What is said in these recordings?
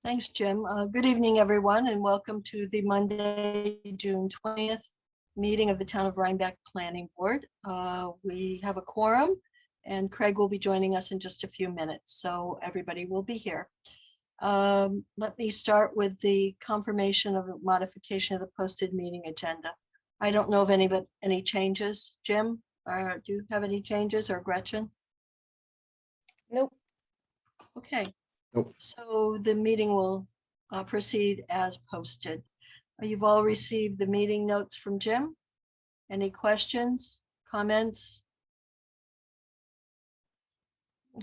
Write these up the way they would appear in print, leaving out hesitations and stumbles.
Thanks, Jim. Good evening, everyone, and welcome to the Monday, June 20th meeting of the Town of Rhinebeck Planning Board. We have a quorum, and Craig will be joining us in just a few minutes, so everybody will be here. Let me start with the confirmation of a modification of the posted meeting agenda. I don't know of any changes. Jim, do you have any changes, or Gretchen? Nope. Okay. Nope. So the meeting will proceed as posted. You've all received the meeting notes from Jim. Any questions, comments?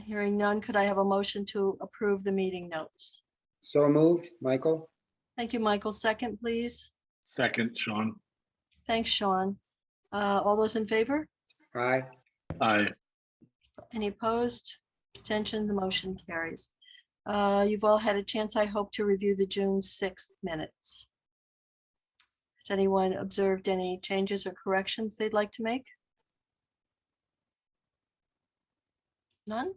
Hearing none, could I have a motion to approve the meeting notes? So moved, Michael. Thank you, Michael. Second, please. Second, Sean. Thanks, Sean. All those in favor? Aye. Aye. Any opposed? Abstention? The motion carries. You've all had a chance, I hope, to review the June 6th minutes. Has anyone observed any changes or corrections they'd like to make? None?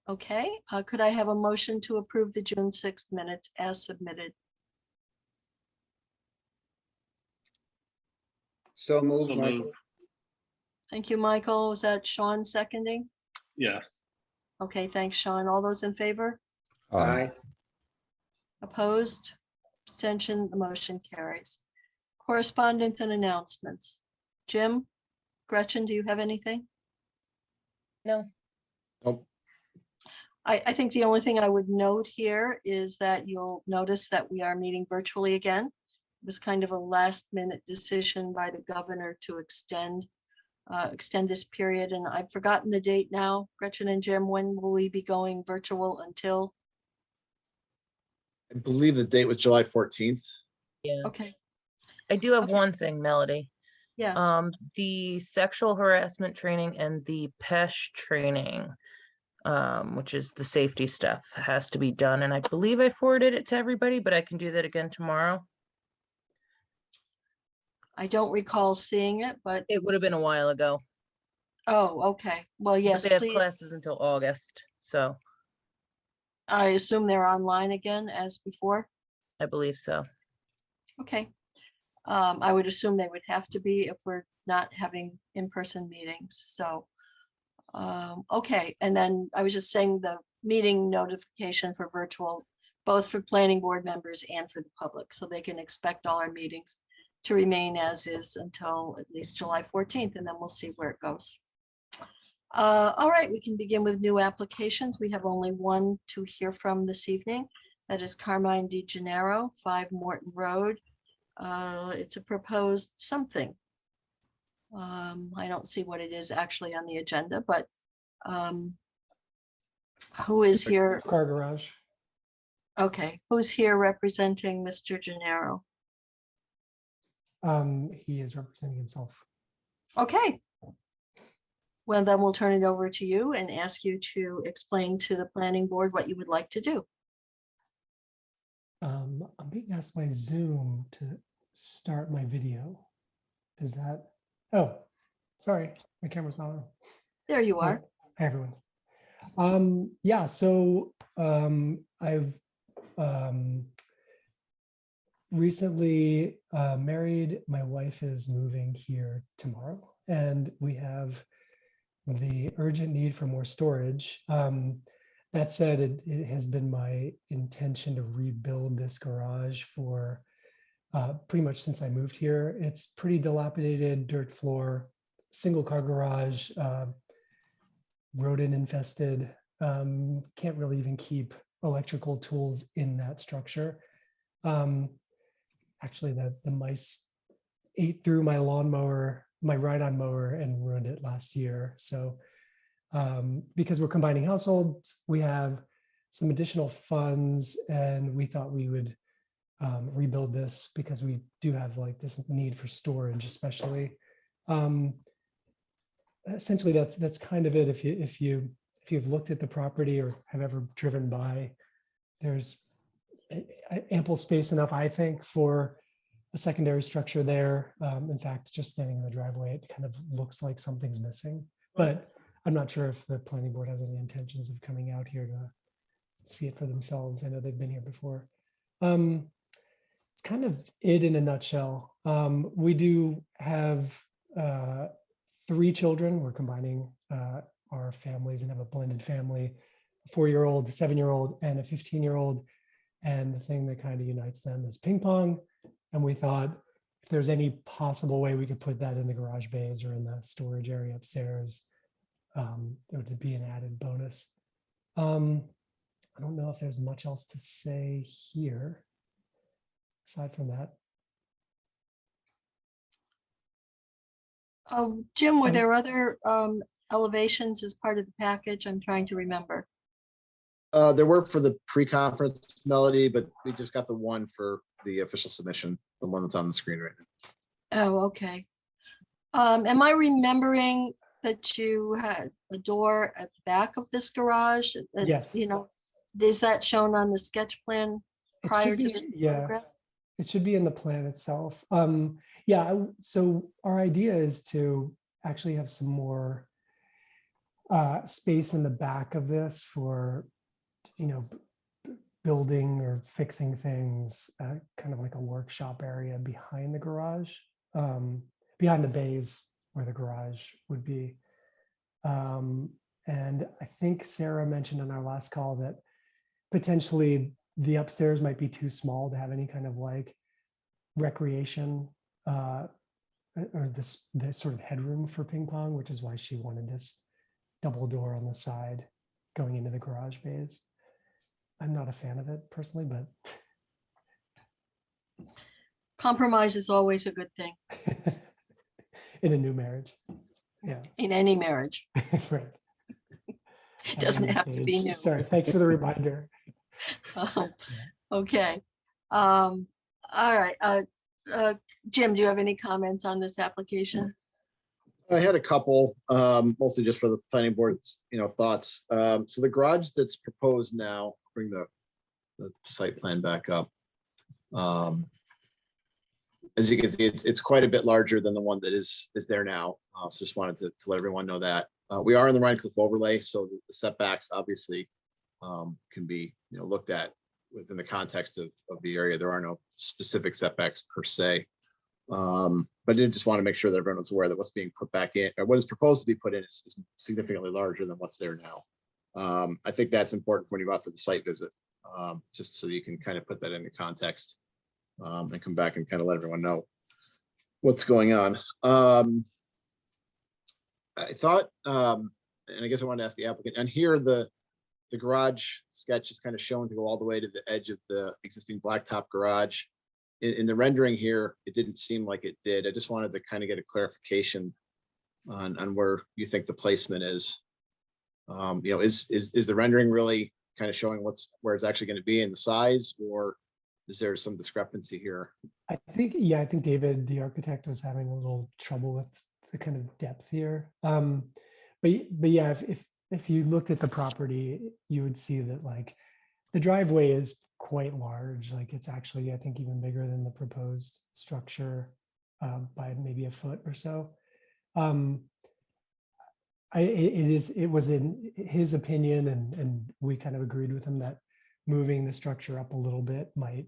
Okay, could I have a motion to approve the June 6th minutes as submitted? So moved, So Michael. moved. Thank you, Michael. Was that Sean seconding? Yes. Okay, thanks, Sean. All those in favor? Aye. Opposed? Abstention? The motion carries. Correspondence and announcements. Jim, Gretchen, do you have anything? No. Nope. I think the only thing I would note here is that you'll notice that we are meeting virtually again. It was kind of a last minute decision by the governor to extend this period, and I've forgotten the date now. Gretchen and Jim, when will we be going virtual until? I believe the date was July 14th. Yeah. Okay, I do have Okay. one thing, Melody. yes. The sexual harassment training and the PESH training, which is the safety stuff, has to be done. And I believe I forwarded it to everybody, but I can do that again tomorrow. I don't recall seeing it, but, It would have been a while ago. oh, okay. Well, But yes, they have please. classes until August, so I assume they're online again as before. I believe so. Okay. I would assume they would have to be if we're not having in-person meetings, so. Okay, and then I was just saying the meeting notification for virtual, both for planning board members and for the public, so they can expect all our meetings to remain as is until at least July 14th, and then we'll see where it goes. All right, we can begin with new applications. We have only one to hear from this evening. That is Carmine Di Gennaro, 5 Morton Road. It's a proposed something. I don't see what it is actually on the agenda, but who is here? Car garage. Okay, who's here representing Mr. Gennaro? He is representing himself. Okay. Well, then we'll turn it over to you and ask you to explain to the planning board what you would like to do. I'm being asked by Zoom to start my video. Is that? Oh, sorry, my camera's not on. There you are. Oh, hi, everyone. Yeah, so I've recently married. My wife is moving here tomorrow, and we have the urgent need for more storage. That said, it has been my intention to rebuild this garage for pretty much since I moved here. It's pretty dilapidated, dirt floor, single car garage, rodent infested. Can't really even keep electrical tools in that structure. Actually, the mice ate through my lawnmower, my ride-on mower, and ruined it last year. So because we're combining households, we have some additional funds, and we thought we would rebuild this because we do have like this need for storage, especially. Essentially, that's kind of it. If you've looked at the property or have ever driven by, there's ample space enough, I think, for a secondary structure there. In fact, just standing in the driveway, it kind of looks like something's missing. But I'm not sure if the planning board has any intentions of coming out here see it for themselves. I know they've been here before. It's kind of it in a nutshell. We do have 3 children. We're combining our families and have a blended family, a 4-year-old, a 7-year-old, and a 15-year-old. And the thing that kind of unites them is ping pong. And we thought if there's any possible way we could put that in the garage bays or in the storage area upstairs, it would be an added bonus. I don't know if there's much else to say here aside from that. Oh, Jim, were Um, there other elevations as part of the package? I'm trying to remember. There were for the pre-conference, Melody, but we just got the one for the official submission, the one that's on the screen right now. Oh, okay. Am I remembering that you had a door at the back of this garage? Yes. You know, is that shown on the sketch plan It prior should to be, this yeah, photograph? it should be in the plan itself. Yeah, so our idea is to actually have some more space in the back of this for, you know, building or fixing things, kind of like a workshop area behind the garage, behind the bays where the garage would be. And I think Sarah mentioned on our last call that potentially the upstairs might be too small to have any kind of like recreation or this sort of headroom for ping pong, which is why she wanted this double door on the side going into the garage bays. I'm not a fan of it personally, but Compromise is always a good thing in a new marriage. Yeah, in any marriage. right. It doesn't have to be new. Sorry, thanks for the reminder. Okay. All right. Jim, do you have any comments on this application? I had a couple, mostly just for the planning board's, thoughts. So the garage that's proposed now, bring the site plan back up. As you can see, it's quite a bit larger than the one that is there now. So just wanted to let everyone know that. We are in the Rhine Cliff overlay, so the setbacks obviously can be looked at within the context of the area. There are no specific setbacks per se. But I just want to make sure that everyone was aware that what's being put back in, or what is proposed to be put in, is significantly larger than what's there now. I think that's important when you go out for the site visit, just so you can kind of put that into context and come back and kind of let everyone know what's going on. I thought, and I guess I wanted to ask the applicant, and here the garage sketch is kind of shown to go all the way to the edge of the existing blacktop garage. In the rendering here, it didn't seem like it did. I just wanted to kind of get a clarification on where you think the placement is. Is the rendering really kind of showing where it's actually going to be in the size, or is there some discrepancy here? I think David, the architect, was having a little trouble with the kind of depth here. But yeah, if you looked at the property, you would see that like the driveway is quite large. Like it's actually, I think, even bigger than the proposed structure by maybe a foot or so. It was in his opinion, and we kind of agreed with him that moving the structure up a little bit might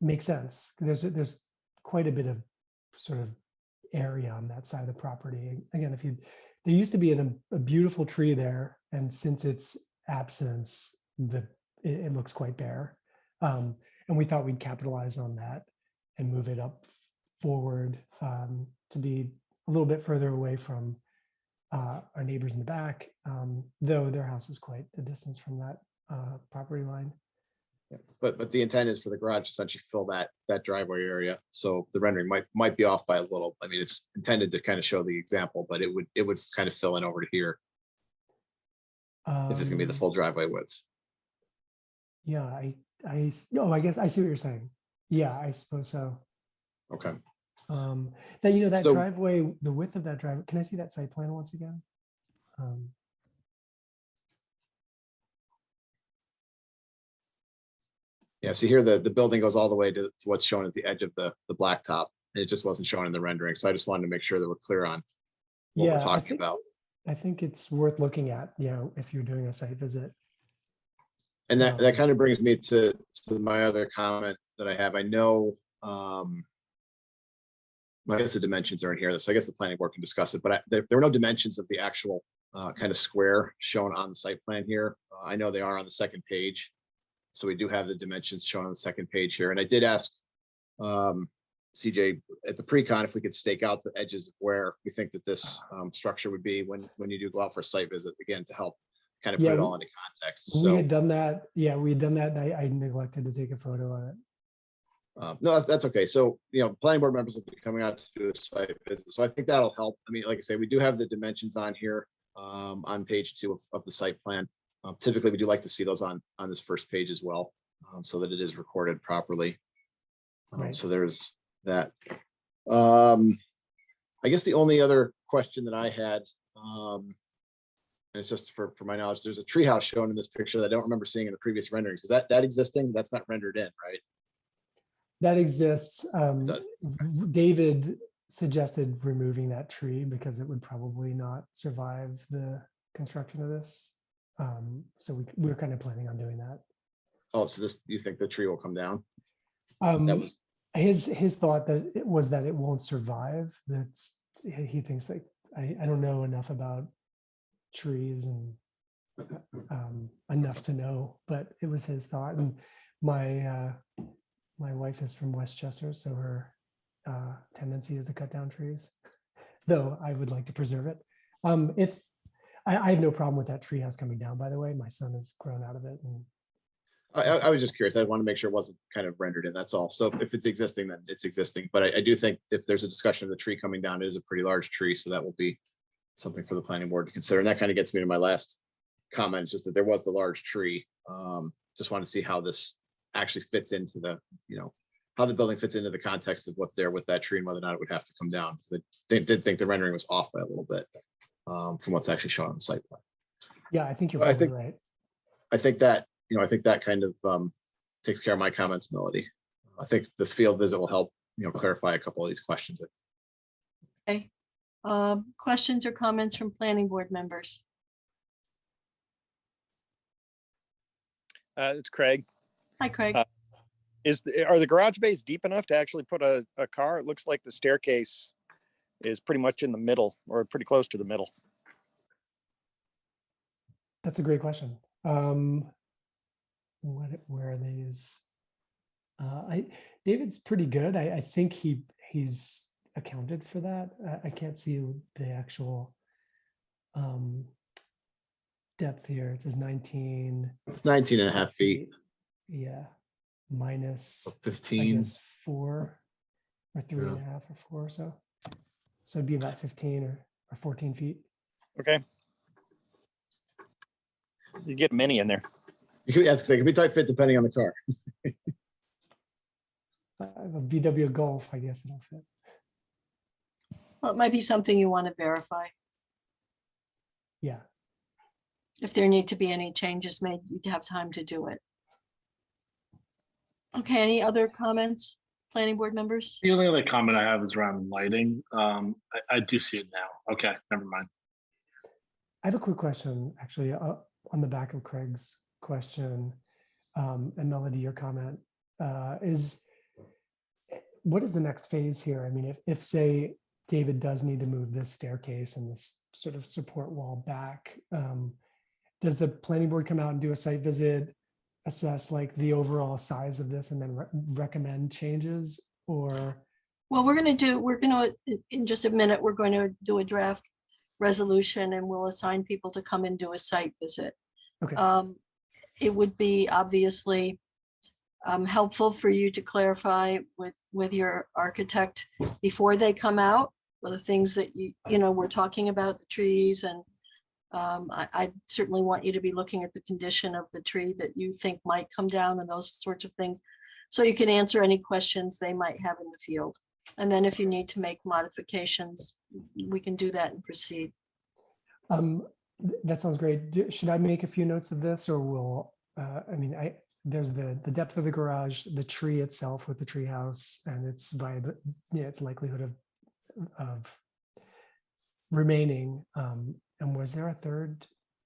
make sense. There's quite a bit of sort of area on that side of the property. Again, there used to be a beautiful tree there, and since its absence, it looks quite bare. And we thought we'd capitalize on that and move it up forward to be a little bit further away from our neighbors in the back, though their house is quite a distance from that property line. Yes, but the intent is for the garage to essentially fill that driveway area. So the rendering might be off by a little. I mean, it's intended to kind of show the example, but it would kind of fill in over to here if it's gonna be the full driveway width. Yeah, I guess I see what you're saying. Yeah, I suppose so. Okay. That So- driveway, the width of that driveway. Can I see that site plan once again? Yeah, so here the building goes all the way to what's shown as the edge of the blacktop. And it just wasn't shown in the rendering. So I just wanted to make sure that we're clear on what we're talking about. I think it's worth looking at, if you're doing a site visit. And that kind of brings me to my other comment that I have. I know, I guess the dimensions are in here. So I guess the planning board can discuss it, but there were no dimensions of the actual kind of square shown on the site plan here. I know they are on the second page. So we do have the dimensions shown on the second page here. And I did ask CJ at the pre-con if we could stake out the edges of where we think that this structure would be when you do go out for a site visit, again, to help kind of put it all into context. We So had done that. Yeah, we had done that. And I neglected to take a photo of it. no, that's okay. So, planning board members will be coming out to do a site visit. So I think that'll help. I mean, like I say, we do have the dimensions on here on page 2 of the site plan. Typically, we do like to see those on this first page as well, so that it is recorded properly. Right. So there's that. I guess the only other question that I had, and it's just for my knowledge, there's a treehouse shown in this picture that I don't remember seeing in the previous renderings. Is that existing? That's not rendered in, right? That exists. Does. David suggested removing that tree because it would probably not survive the construction of this. So we're kind of planning on doing that. Oh, so you think the tree will come down? That was his thought that it was that it won't survive. He thinks like I don't know enough about trees and enough to know, but it was his thought. And my wife is from Westchester, so her tendency is to cut down trees, though I would like to preserve it. If I have no problem with that tree house coming down, by the way, my son has grown out of it. And I was just curious. I want to make sure it wasn't kind of rendered in. That's all. So if it's existing, then it's existing. But I do think if there's a discussion of the tree coming down, it is a pretty large tree. So that will be something for the planning board to consider. And that kind of gets me to my last comment. It's just that there was the large tree. Just want to see how this actually fits into the, how the building fits into the context of what's there with that tree and whether or not it would have to come down. They did think the rendering was off by a little bit from what's actually shown on the site plan. yeah, I think you're probably right. I think that kind of takes care of my comments, Melody. I think this field visit will help, clarify a couple of these questions. Okay. Questions or comments from planning board members? It's Craig. Hi, Craig. Are the garage bays deep enough to actually put a car? It looks like the staircase is pretty much in the middle or pretty close to the middle. That's a great question. Where are these? David's pretty good. I think he's accounted for that. I can't see the actual depth here. It says 19. It's 19 and a half feet. Yeah. Minus 15. I guess 4 or 3.5 or 4 or so. So it'd be about 15 or 14 feet. Okay. You get many in there. You could ask, it could be tight fit depending on the car. I have a VW Golf, I guess it'll fit. Well, it might be something you want to verify. Yeah. If there need to be any changes made, you'd have time to do it. Okay, any other comments, planning board members? The only other comment I have is around lighting. I do see it now. Okay, never mind. I have a quick question, actually, on the back of Craig's question, and Melody, your comment is, what is the next phase here? I mean, if say David does need to move this staircase and this sort of support wall back, does the planning board come out and do a site visit, assess like the overall size of this and then recommend changes? Or Well, in just a minute, we're going to do a draft resolution and we'll assign people to come and do a site visit. okay, It would be obviously helpful for you to clarify with your architect before they come out, the things that we're talking about, the trees, and I certainly want you to be looking at the condition of the tree that you think might come down and those sorts of things, so you can answer any questions they might have in the field. And then if you need to make modifications, we can do that and proceed. that sounds great. Should I make a few notes of this, or will there's the depth of the garage, the tree itself with the tree house, and its its likelihood of remaining. And was there a third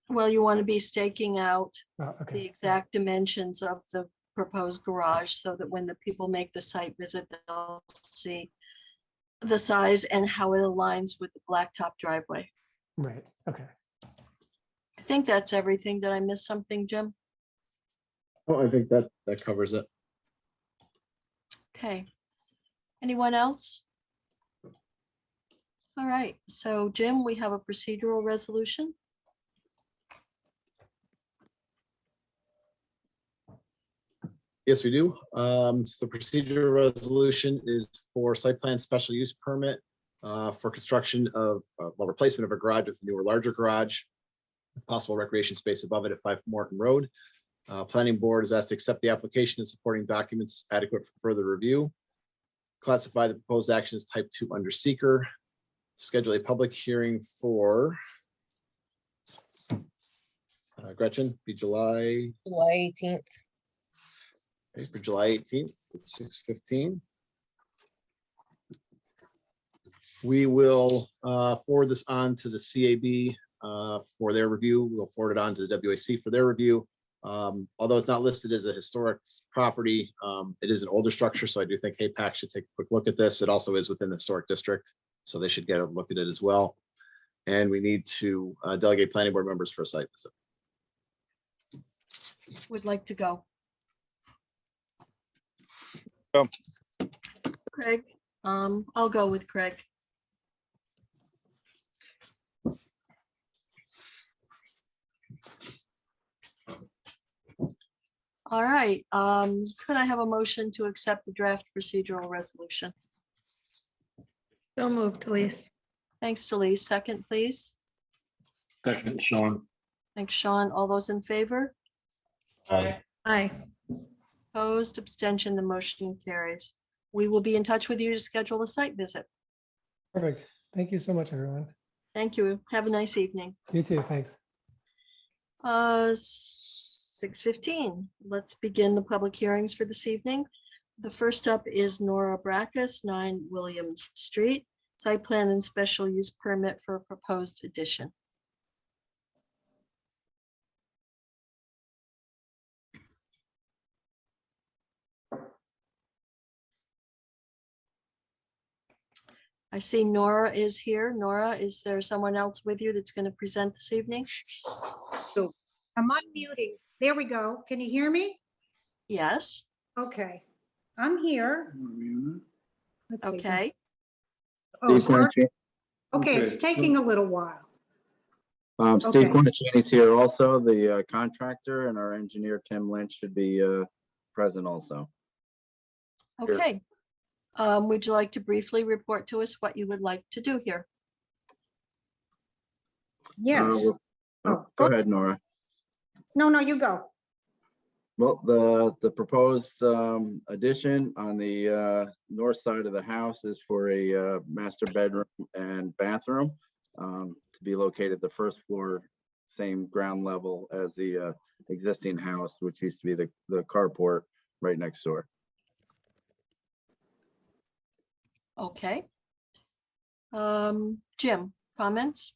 Well, you want to be staking out Oh, the okay. exact dimensions of the proposed garage so that when the people make the site visit, they'll see the size and how it aligns with the blacktop driveway. Right. Okay. I think that's everything. Did I miss something, Jim? Oh, I think that covers it. Okay. Anyone else? All right. So Jim, we have a procedural resolution. Yes, we do. So the procedure resolution is for site plan special use permit for construction of, well, replacement of a garage with a newer, larger garage, with possible recreation space above it at 5 Morton Road. Planning board is asked to accept the application and supporting documents as adequate for further review. Classify the proposed action as type 2 under seeker. Schedule a public hearing for Gretchen, be July July 18th. Okay, for July 18th at 6:15. We will forward this on to the CAB for their review. We'll forward it on to the WAC for their review. Although it's not listed as a historic property, it is an older structure, so I do think HAPAC should take a quick look at this. It also is within the historic district, so they should get a look at it as well. And we need to delegate planning board members for a site visit. Would like to go. Go. Craig, I'll go with Craig. All right, could I have a motion to accept the draft procedural resolution? So moved, Elise. Thanks, Delise. Second, please. Second, Sean. Thanks, Sean. All those in favor? Aye. Opposed, abstention, the motion carries. We will be in touch with you to schedule a site visit. Perfect. Thank you so much, everyone. Thank you. Have a nice evening. You too. Thanks. 6:15. Let's begin the public hearings for this evening. The first up is Nora Brackus, 9 Williams Street, site plan and special use permit for a proposed addition. I see Nora is here. Nora, is there someone else with you that's going to present this evening? I'm unmuting. There we go. Can you hear me? Yes. Okay, I'm here. Let's see. Okay. Oh, Steve start- Cornichini. okay, it's taking a little while. Steve Okay. Cornichini is here also, the contractor, and our engineer, Tim Lynch, should be present also. Sure. Okay. Would you like to briefly report to us what you would like to do here? Yes. Oh, Go ahead, Nora. No, you go. Well, the proposed addition on the north side of the house is for a master bedroom and bathroom to be located the first floor, same ground level as the existing house, which used to be the carport right next door. Okay. Jim, comments?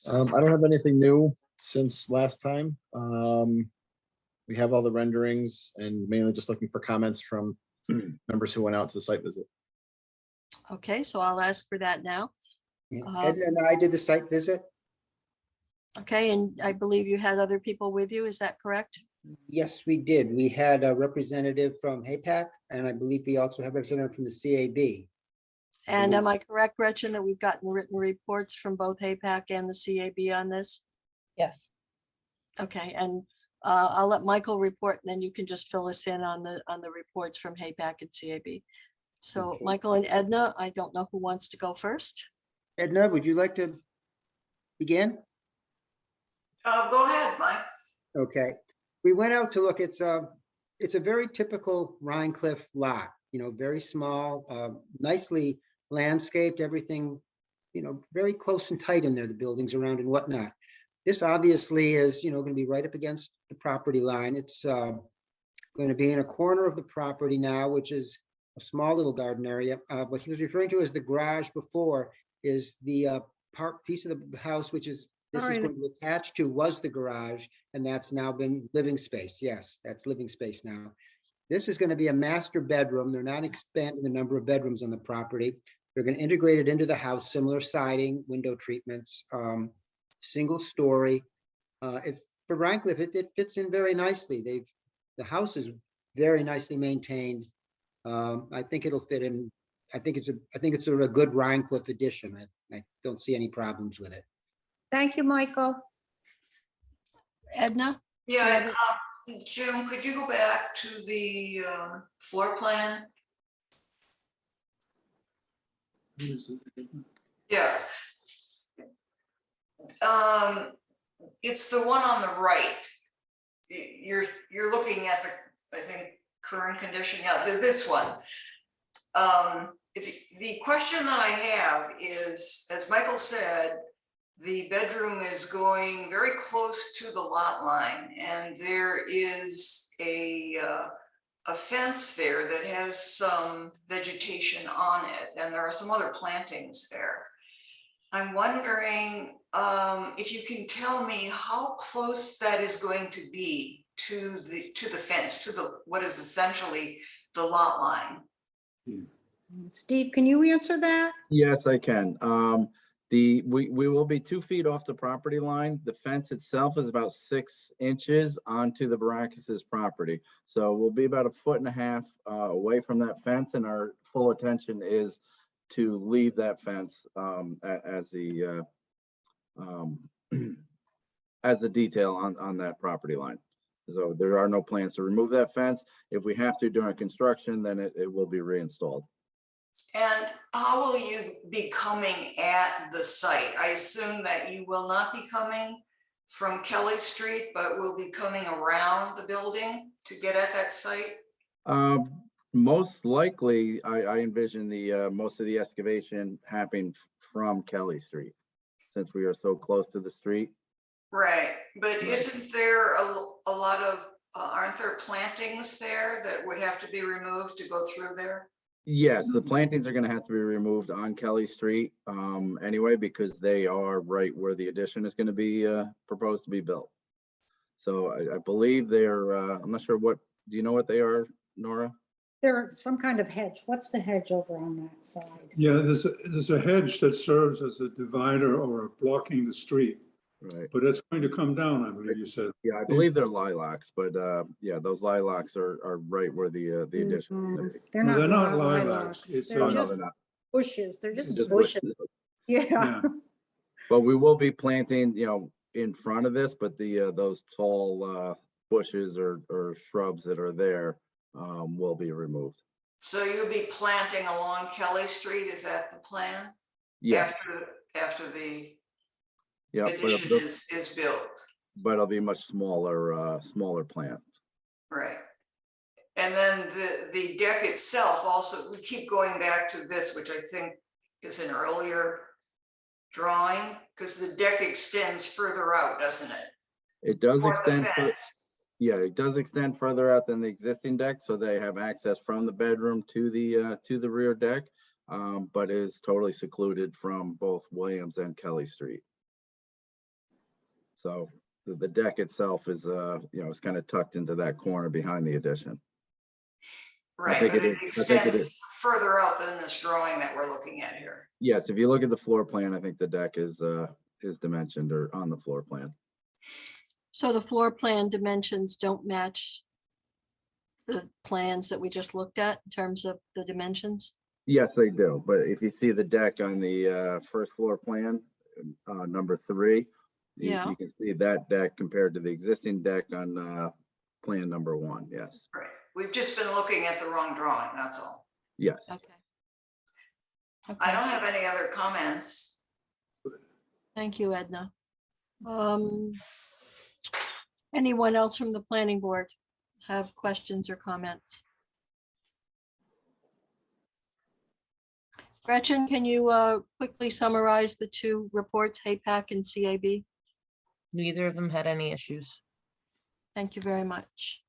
I don't have anything new since last time. We have all the renderings and mainly just looking for comments from members who went out to the site visit. Okay, so I'll ask for that now. Yeah, Edna and I did the site visit. Okay, and I believe you had other people with you, is that correct? Yes, we did. We had a representative from HAPAC, and I believe we also have a representative from the CAB. And am I correct, Gretchen, that we've gotten written reports from both HAPAC and the CAB on this? Yes. Okay, and I'll let Michael report, and then you can just fill us in on the reports from HAPAC and CAB. So Okay. Michael and Edna, I don't know who wants to go first. Edna, would you like to begin? Go ahead, Mike. Okay, we went out to look. It's a very typical Rhine Cliff lot, very small, nicely landscaped, everything, very close and tight in there, the buildings around and whatnot. This obviously is, going to be right up against the property line. It's going to be in a corner of the property now, which is a small little garden area. What he was referring to as the garage before is the part, piece of the house, which is, this is Alright. going to attach to, was the garage, and that's now been living space. Yes, that's living space now. This is going to be a master bedroom. They're not expanding the number of bedrooms on the property. They're going to integrate it into the house, similar siding, window treatments, single story. If for Rhinecliff, it fits in very nicely. The house is very nicely maintained. I think it'll fit in. I think it's a good Rhinecliff addition. I don't see any problems with it. Thank you, Michael. Edna? Yeah, Jim, could you go back to the floor plan? Yeah. It's the one on the right. You're looking at the, I think, current condition, yeah, this one. The question that I have is, as Michael said, the bedroom is going very close to the lot line, and there is a fence there that has some vegetation on it, and there are some other plantings there. I'm wondering if you can tell me how close that is going to be to the fence, to the what is essentially the lot line. Steve, can you answer that? Yes, I can. We will be 2 feet off the property line. The fence itself is about 6 inches onto the Baracus's property. So we'll be about 1.5 feet away from that fence, and our full attention is to leave that fence as the detail on that property line. So there are no plans to remove that fence. If we have to during construction, then it will be reinstalled. And how will you be coming at the site? I assume that you will not be coming from Kelly Street, but will be coming around the building to get at that site? Most likely, I envision most of the excavation happening from Kelly Street, since we are so close to the street. Right, but isn't there a lot of, aren't there plantings there that would have to be removed to go through there? Yes, the plantings are going to have to be removed on Kelly Street anyway, because they are right where the addition is going to be proposed to be built. So I believe they're, I'm not sure what, do you know what they are, Nora? There's some kind of hedge. What's the hedge over on that side? Yeah, there's a hedge that serves as a divider or blocking the street, Right. but it's going to come down, I believe you said. Yeah, I believe they're lilacs, but yeah, those lilacs are right where the addition is gonna be. They're No, not, they're not lilacs. lilacs. It's, They're Oh, no, just they're not. bushes. They're just Just bushes. bushes. Yeah. Yeah. But we will be planting, in front of this, but those tall bushes or shrubs that are there will be removed. So you'll be planting along Kelly Street, is that the plan? Yes, After the yeah, addition is built, but it'll be much smaller plant. right? And then the deck itself also, we keep going back to this, which I think is an earlier drawing, because the deck extends further out, doesn't it? It does Or the extend, fence. yeah, it does extend further out than the existing deck, so they have access from the bedroom to the rear deck, but is totally secluded from both Williams and Kelly Street. So the deck itself is, it's kind of tucked into that corner behind the addition. Right, think but it it is. I think it extends is. further out than this drawing that we're looking at here. Yes, if you look at the floor plan, I think the deck is dimensioned or on the floor plan. So the floor plan dimensions don't match the plans that we just looked at in terms of the dimensions? Yes, they do. But if you see the deck on the first floor plan, number 3, Yeah. you can see that deck compared to the existing deck on plan number 1. Yes. Right, we've just been looking at the wrong drawing, that's all. Yes. Okay. I Okay. don't have any other comments. Thank you, Edna. Anyone else from the planning board have questions or comments? Gretchen, can you quickly summarize the 2 reports, HAPAC and CAB? Neither of them had any issues. Thank you very much.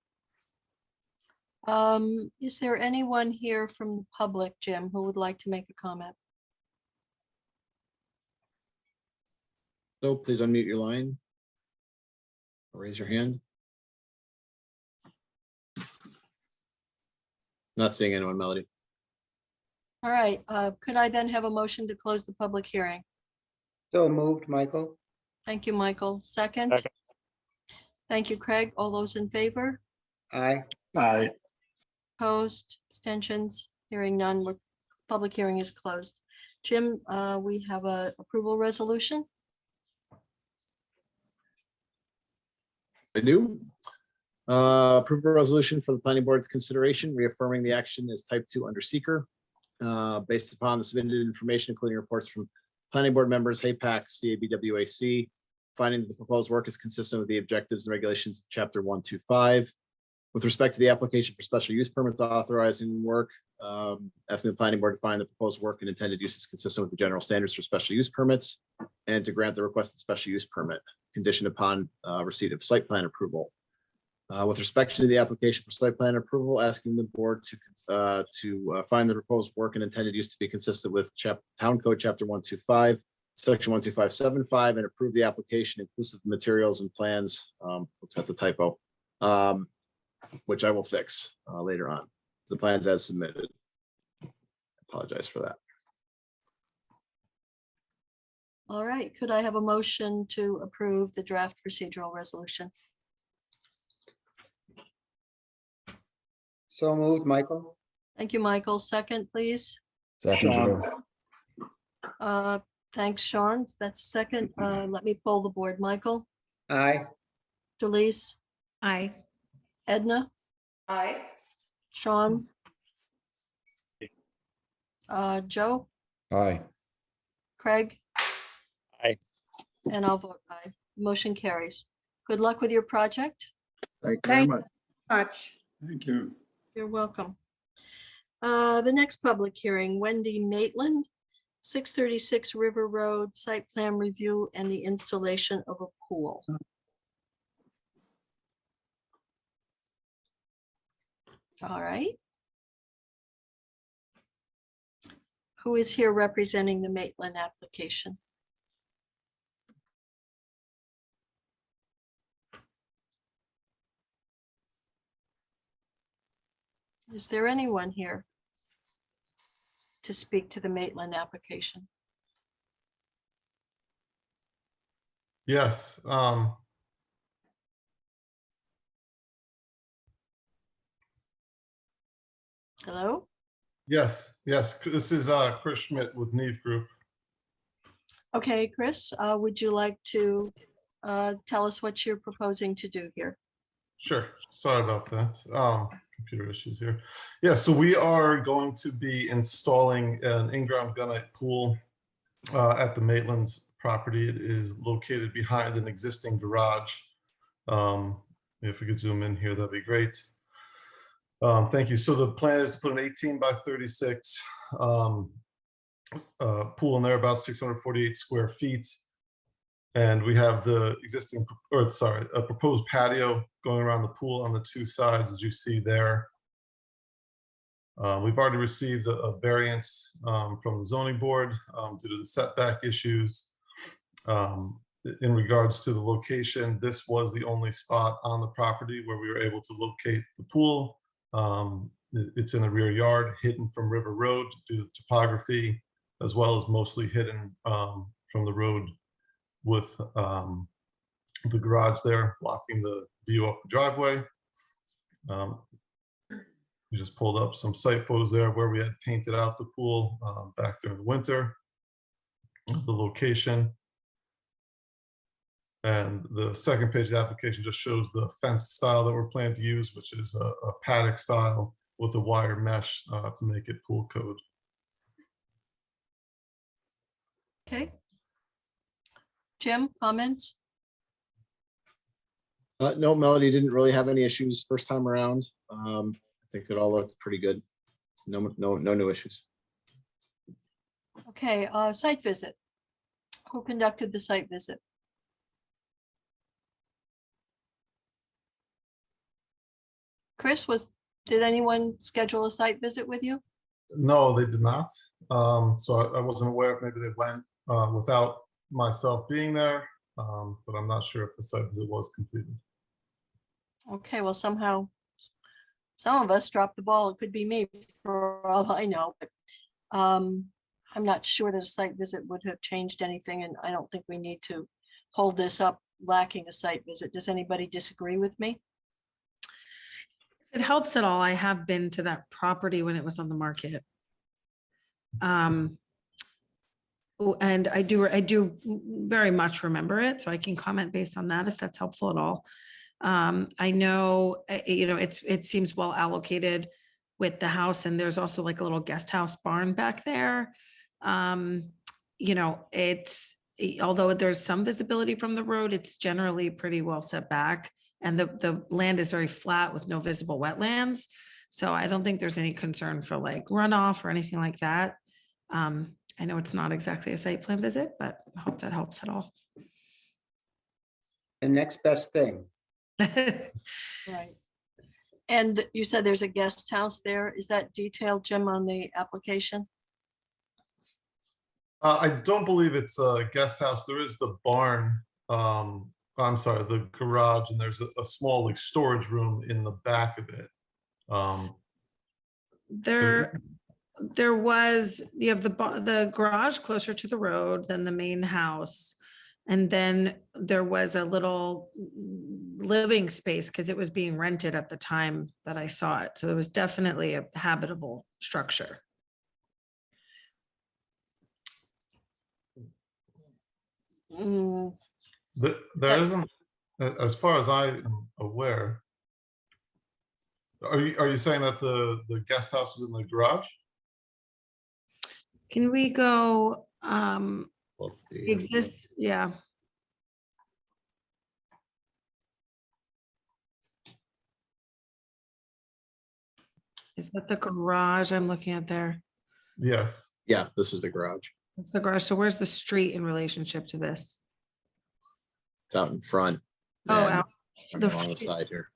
Is there anyone here from the public, Jim, who would like to make a comment? So please unmute your line. Or raise your hand. Not seeing anyone, Melody. All right, could I then have a motion to close the public hearing? So moved, Michael. Thank you, Michael. Second? Second. Thank you, Craig. All those in favor? Aye. Aye. Opposed, abstentions, hearing none, public hearing is closed. Jim, we have a approval resolution. I do. Approve a resolution for the planning board's consideration, reaffirming the action as type 2 under seeker. Based upon the submitted information, including reports from planning board members, HAPAC, CABWAC, finding that the proposed work is consistent with the objectives and regulations of chapter 125. With respect to the application for special use permits authorizing work, asking the planning board to find the proposed work and intended use is consistent with the general standards for special use permits, and to grant the requested special use permit conditioned upon receipt of site plan approval. With respect to the application for site plan approval, asking the board to find the proposed work and intended use to be consistent with Town Code Chapter 125, Section 12575, and approve the application inclusive of materials and plans. Oops, that's a typo. Which I will fix later on. The plans as submitted. Apologize for that. All right, could I have a motion to approve the draft procedural resolution? So moved, Michael. Thank you, Michael. Second, please. Second, Joe. Thanks, Sean. That's second. Let me poll the board. Michael, Aye. Delise, Aye. Edna, Aye. Sean, Joe, Aye. Craig. Aye. And I'll vote aye. Motion carries. Good luck with your project. Thank you very Thank much. Much. Thank you. You're welcome. The next public hearing, Wendy Maitland, 636 River Road, site plan review and the installation of a pool. All right. Who is here representing the Maitland application? Is there anyone here to speak to the Maitland application? Yes. Hello? Yes. This is Chris Schmidt with Neve Group. Okay, Chris, would you like to tell us what you're proposing to do here? Sure. Sorry about that. Computer issues here. Yeah, so we are going to be installing an in-ground gunite pool at the Maitland's property. It is located behind an existing garage. If we could zoom in here, that'd be great. Thank you. So the plan is to put an 18 by 36 pool in there, about 648 square feet. And we have the existing, or sorry, a proposed patio going around the pool on the two sides, as you see there. We've already received a variance from the zoning board due to the setback issues. In regards to the location, this was the only spot on the property where we were able to locate the pool. It's in the rear yard, hidden from River Road due to the topography, as well as mostly hidden from the road with the garage there, blocking the view up the driveway. We just pulled up some site photos there where we had painted out the pool back during the winter, the location. And the second page of the application just shows the fence style that we're planning to use, which is a paddock style with a wire mesh to make it pool code. Okay. Jim, comments? No, Melody didn't really have any issues first time around. I think it all looked pretty good. No new issues. Okay, site visit. Who conducted the site visit? Chris, did anyone schedule a site visit with you? No, they did not. So I wasn't aware if maybe they went without myself being there, but I'm not sure if the site visit was completed. Okay, well, somehow, some of us dropped the ball. It could be me for all I know, but I'm not sure that a site visit would have changed anything, and I don't think we need to hold this up lacking a site visit. Does anybody disagree with me? If it helps at all, I have been to that property when it was on the market. And I do very much remember it, so I can comment based on that if that's helpful at all. I know, it seems well allocated with the house, and there's also like a little guest house barn back there. Although there's some visibility from the road, it's generally pretty well set back, and the land is very flat with no visible wetlands. So I don't think there's any concern for like runoff or anything like that. I know it's not exactly a site plan visit, but I hope that helps at all. The next best thing. Right. And you said there's a guest house there. Is that detailed, Jim, on the application? I don't believe it's a guest house. There is the barn. I'm sorry, the garage, and there's a small like storage room in the back of it. There was, you have the garage closer to the road than the main house. And then there was a little living space because it was being rented at the time that I saw it. So it was definitely a habitable structure. There isn't, as far as I am aware. Are you saying that the guest house was in the garage? Can we go, exists, yeah. Is that the garage I'm looking at there? Yes. Yeah, this is the garage. It's the garage. So where's the street in relationship to this? It's out in front. Oh, and out along the side here.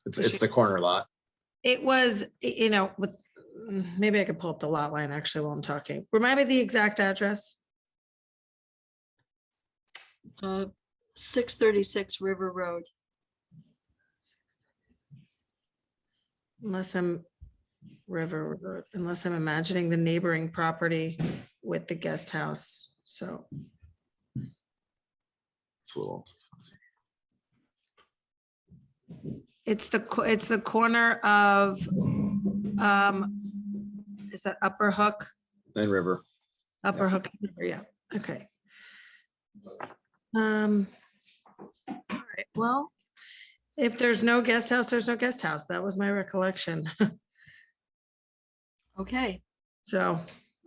It's the corner lot. It was, with, maybe I could pull up the lot line actually while I'm talking. Remind me the exact address. 636 River Road. Unless I'm imagining the neighboring property with the guest house. So It's a little. it's the corner of, is that Upper Hook? And River. Upper Hook, yeah, okay. All right, well, if there's no guest house, there's no guest house. That was my recollection. Okay. So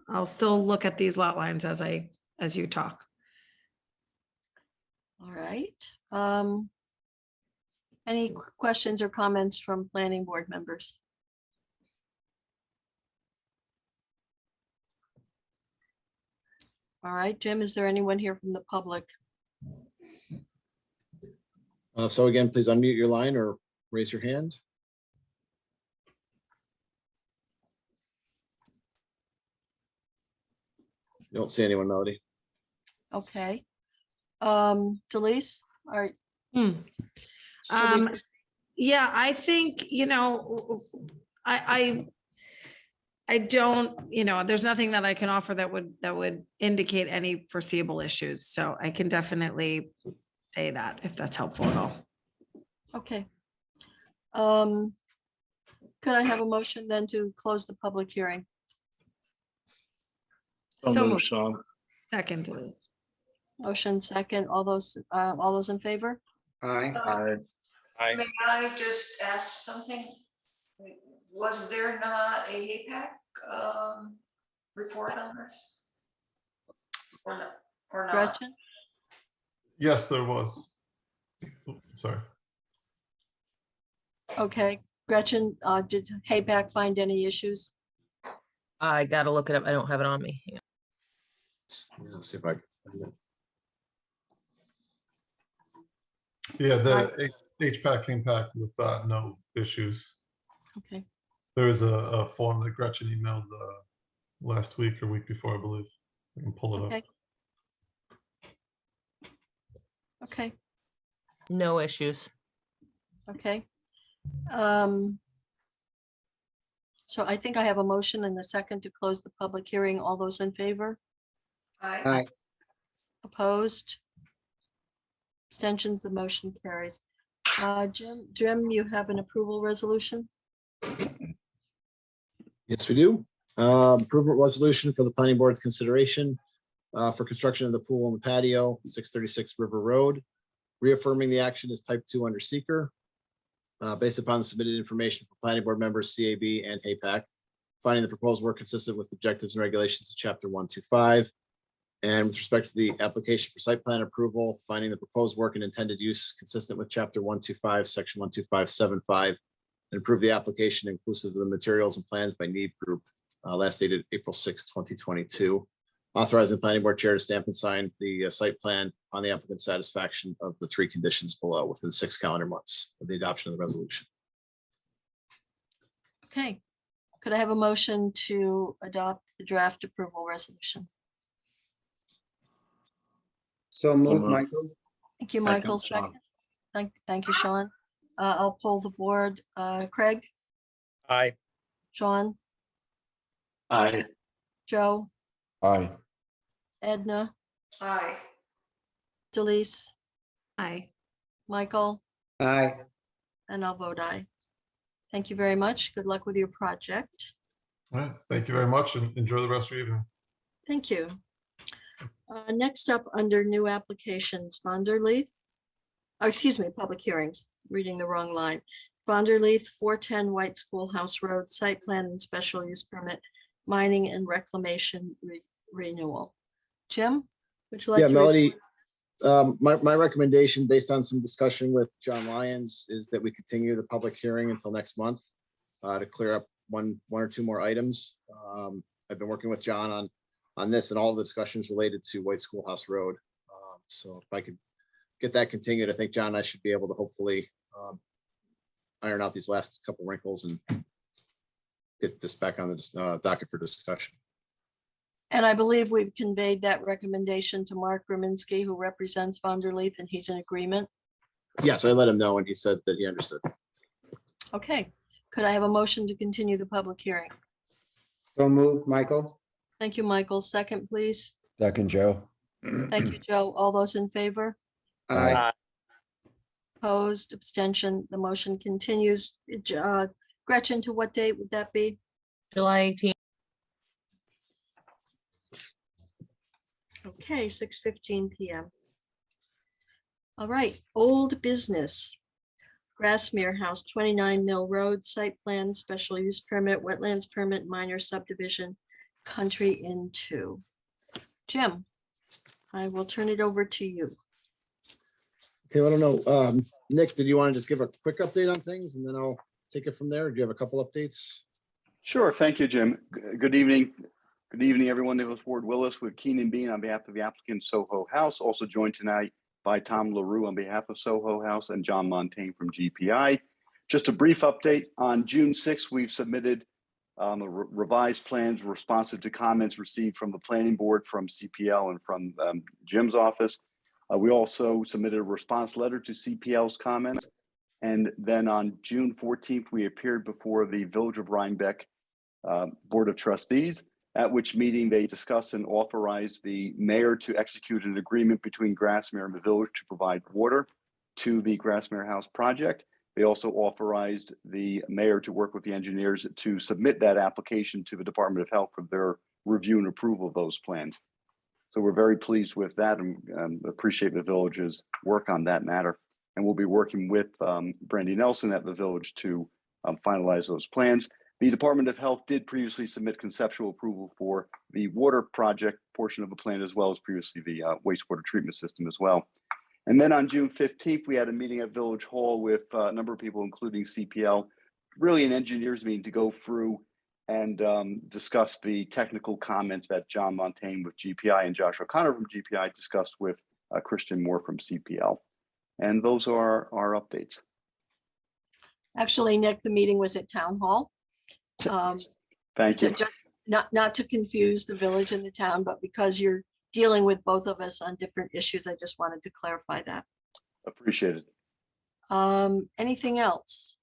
I'll still look at these lot lines as you talk. All right. Any questions or comments from planning board members? All right, Jim, is there anyone here from the public? So again, please unmute your line or raise your hand. You don't see anyone, Melody. Okay. Delise, all right. Yeah, I think, I don't, there's nothing that I can offer that would indicate any foreseeable issues. So I can definitely say that if that's helpful at all. Okay. Could I have a motion then to close the public hearing? So moved, Sean. Second to this. Motion second. All those in favor? Aye. Aye. May I just ask something? Was there not a HAPAC report on this? Or not? Gretchen? Yes, there was. Sorry. Okay. Gretchen, did HAPAC find any issues? I gotta look it up. I don't have it on me. Let's see if I can find it. Yeah, the HPAC came back with no issues. Okay. There is a form that Gretchen emailed last week or week before, I believe. I can pull it Okay. up. Okay, No issues. okay. So I think I have a motion and the second to close the public hearing. All those in favor? Aye. Opposed? Abstentions, the motion carries. Jim, you have an approval resolution? Yes, we do. Approval resolution for the planning board's consideration for construction of the pool and the patio, 636 River Road. Reaffirming the action as type 2 under seeker. Based upon the submitted information for planning board members, CAB and HAPAC, finding the proposed work consistent with objectives and regulations of chapter 125. And with respect to the application for site plan approval, finding the proposed work and intended use consistent with chapter 125, section 12575, and approve the application inclusive of the materials and plans by need group, last dated April 6, 2022. Authorizing the planning board chair to stamp and sign the site plan on the applicant's satisfaction of the 3 conditions below within 6 calendar months of the adoption of the resolution. Okay, could I have a motion to adopt the draft approval resolution? So move, moved. Michael. Thank you, Second, Michael. Sean. Second. Thank you, Sean. I'll poll the board. Craig, Aye. Sean, Aye. Joe, Aye. Edna, Aye. Delise, Aye. Michael, Aye. and I'll vote aye. Thank you very much. Good luck with your project. All right, thank you very much and enjoy the rest of your evening. Thank you. Next up, under new applications, Vonderleith. Oh, excuse me, public hearings, reading the wrong line. Vonderleith, 410 White Schoolhouse Road, site plan and special use permit, mining and reclamation renewal. Jim, would you like Yeah, to? Melody, my recommendation based on some discussion with John Lyons is that we continue the public hearing until next month to clear up one or two more items. I've been working with John on this and all the discussions related to White Schoolhouse Road. So if I could get that continued, I think John and I should be able to hopefully iron out these last couple wrinkles and get this back on the docket for discussion. And I believe we've conveyed that recommendation to Mark Rominski, who represents Vonderleith, and he's in agreement. Yes, I let him know and he said that he understood. Okay, could I have a motion to continue the public hearing? So move, Michael. Thank you, Michael. Second, please. Second, Joe. Thank you, Joe. All those in favor? Aye. Opposed, abstention, the motion continues. Gretchen, to what date would that be? July 18th. Okay, 6:15 p.m. All right, old business. Grassmere House, 29 Mill Road, site plan, special use permit, wetlands permit, minor subdivision, country Inn 2. Jim, I will turn it over to you. Okay, I don't know. Nick, did you want to just give a quick update on things and then I'll take it from there? Do you have a couple updates? Sure. Thank you, Jim. Good evening. Good evening, everyone. Nicholas Ward Willis with Keenan Bean on behalf of the applicant Soho House. Also joined tonight by Tom LaRue on behalf of Soho House and John Montaigne from GPI. Just a brief update. On June 6th, we've submitted revised plans responsive to comments received from the planning board, from CPL, and from Jim's office. We also submitted a response letter to CPL's comments. And then on June 14th, we appeared before the Village of Rhinebeck Board of Trustees, at which meeting they discussed and authorized the mayor to execute an agreement between Grassmere and the village to provide water to the Grassmere House project. They also authorized the mayor to work with the engineers to submit that application to the Department of Health for their review and approval of those plans. So we're very pleased with that and appreciate the village's work on that matter. And we'll be working with Brandy Nelson at the village to finalize those plans. The Department of Health did previously submit conceptual approval for the water project portion of the plan, as well as previously the wastewater treatment system as well. And then on June 15th, we had a meeting at Village Hall with a number of people, including CPL, really an engineers meeting to go through and discuss the technical comments that John Montaigne with GPI and Josh O'Connor from GPI discussed with Christian Moore from CPL. And those are our updates. Actually, Nick, the meeting was at Town Hall. Thank you. Not to confuse the village and the town, but because you're dealing with both of us on different issues, I just wanted to clarify that. Appreciate it. Anything else?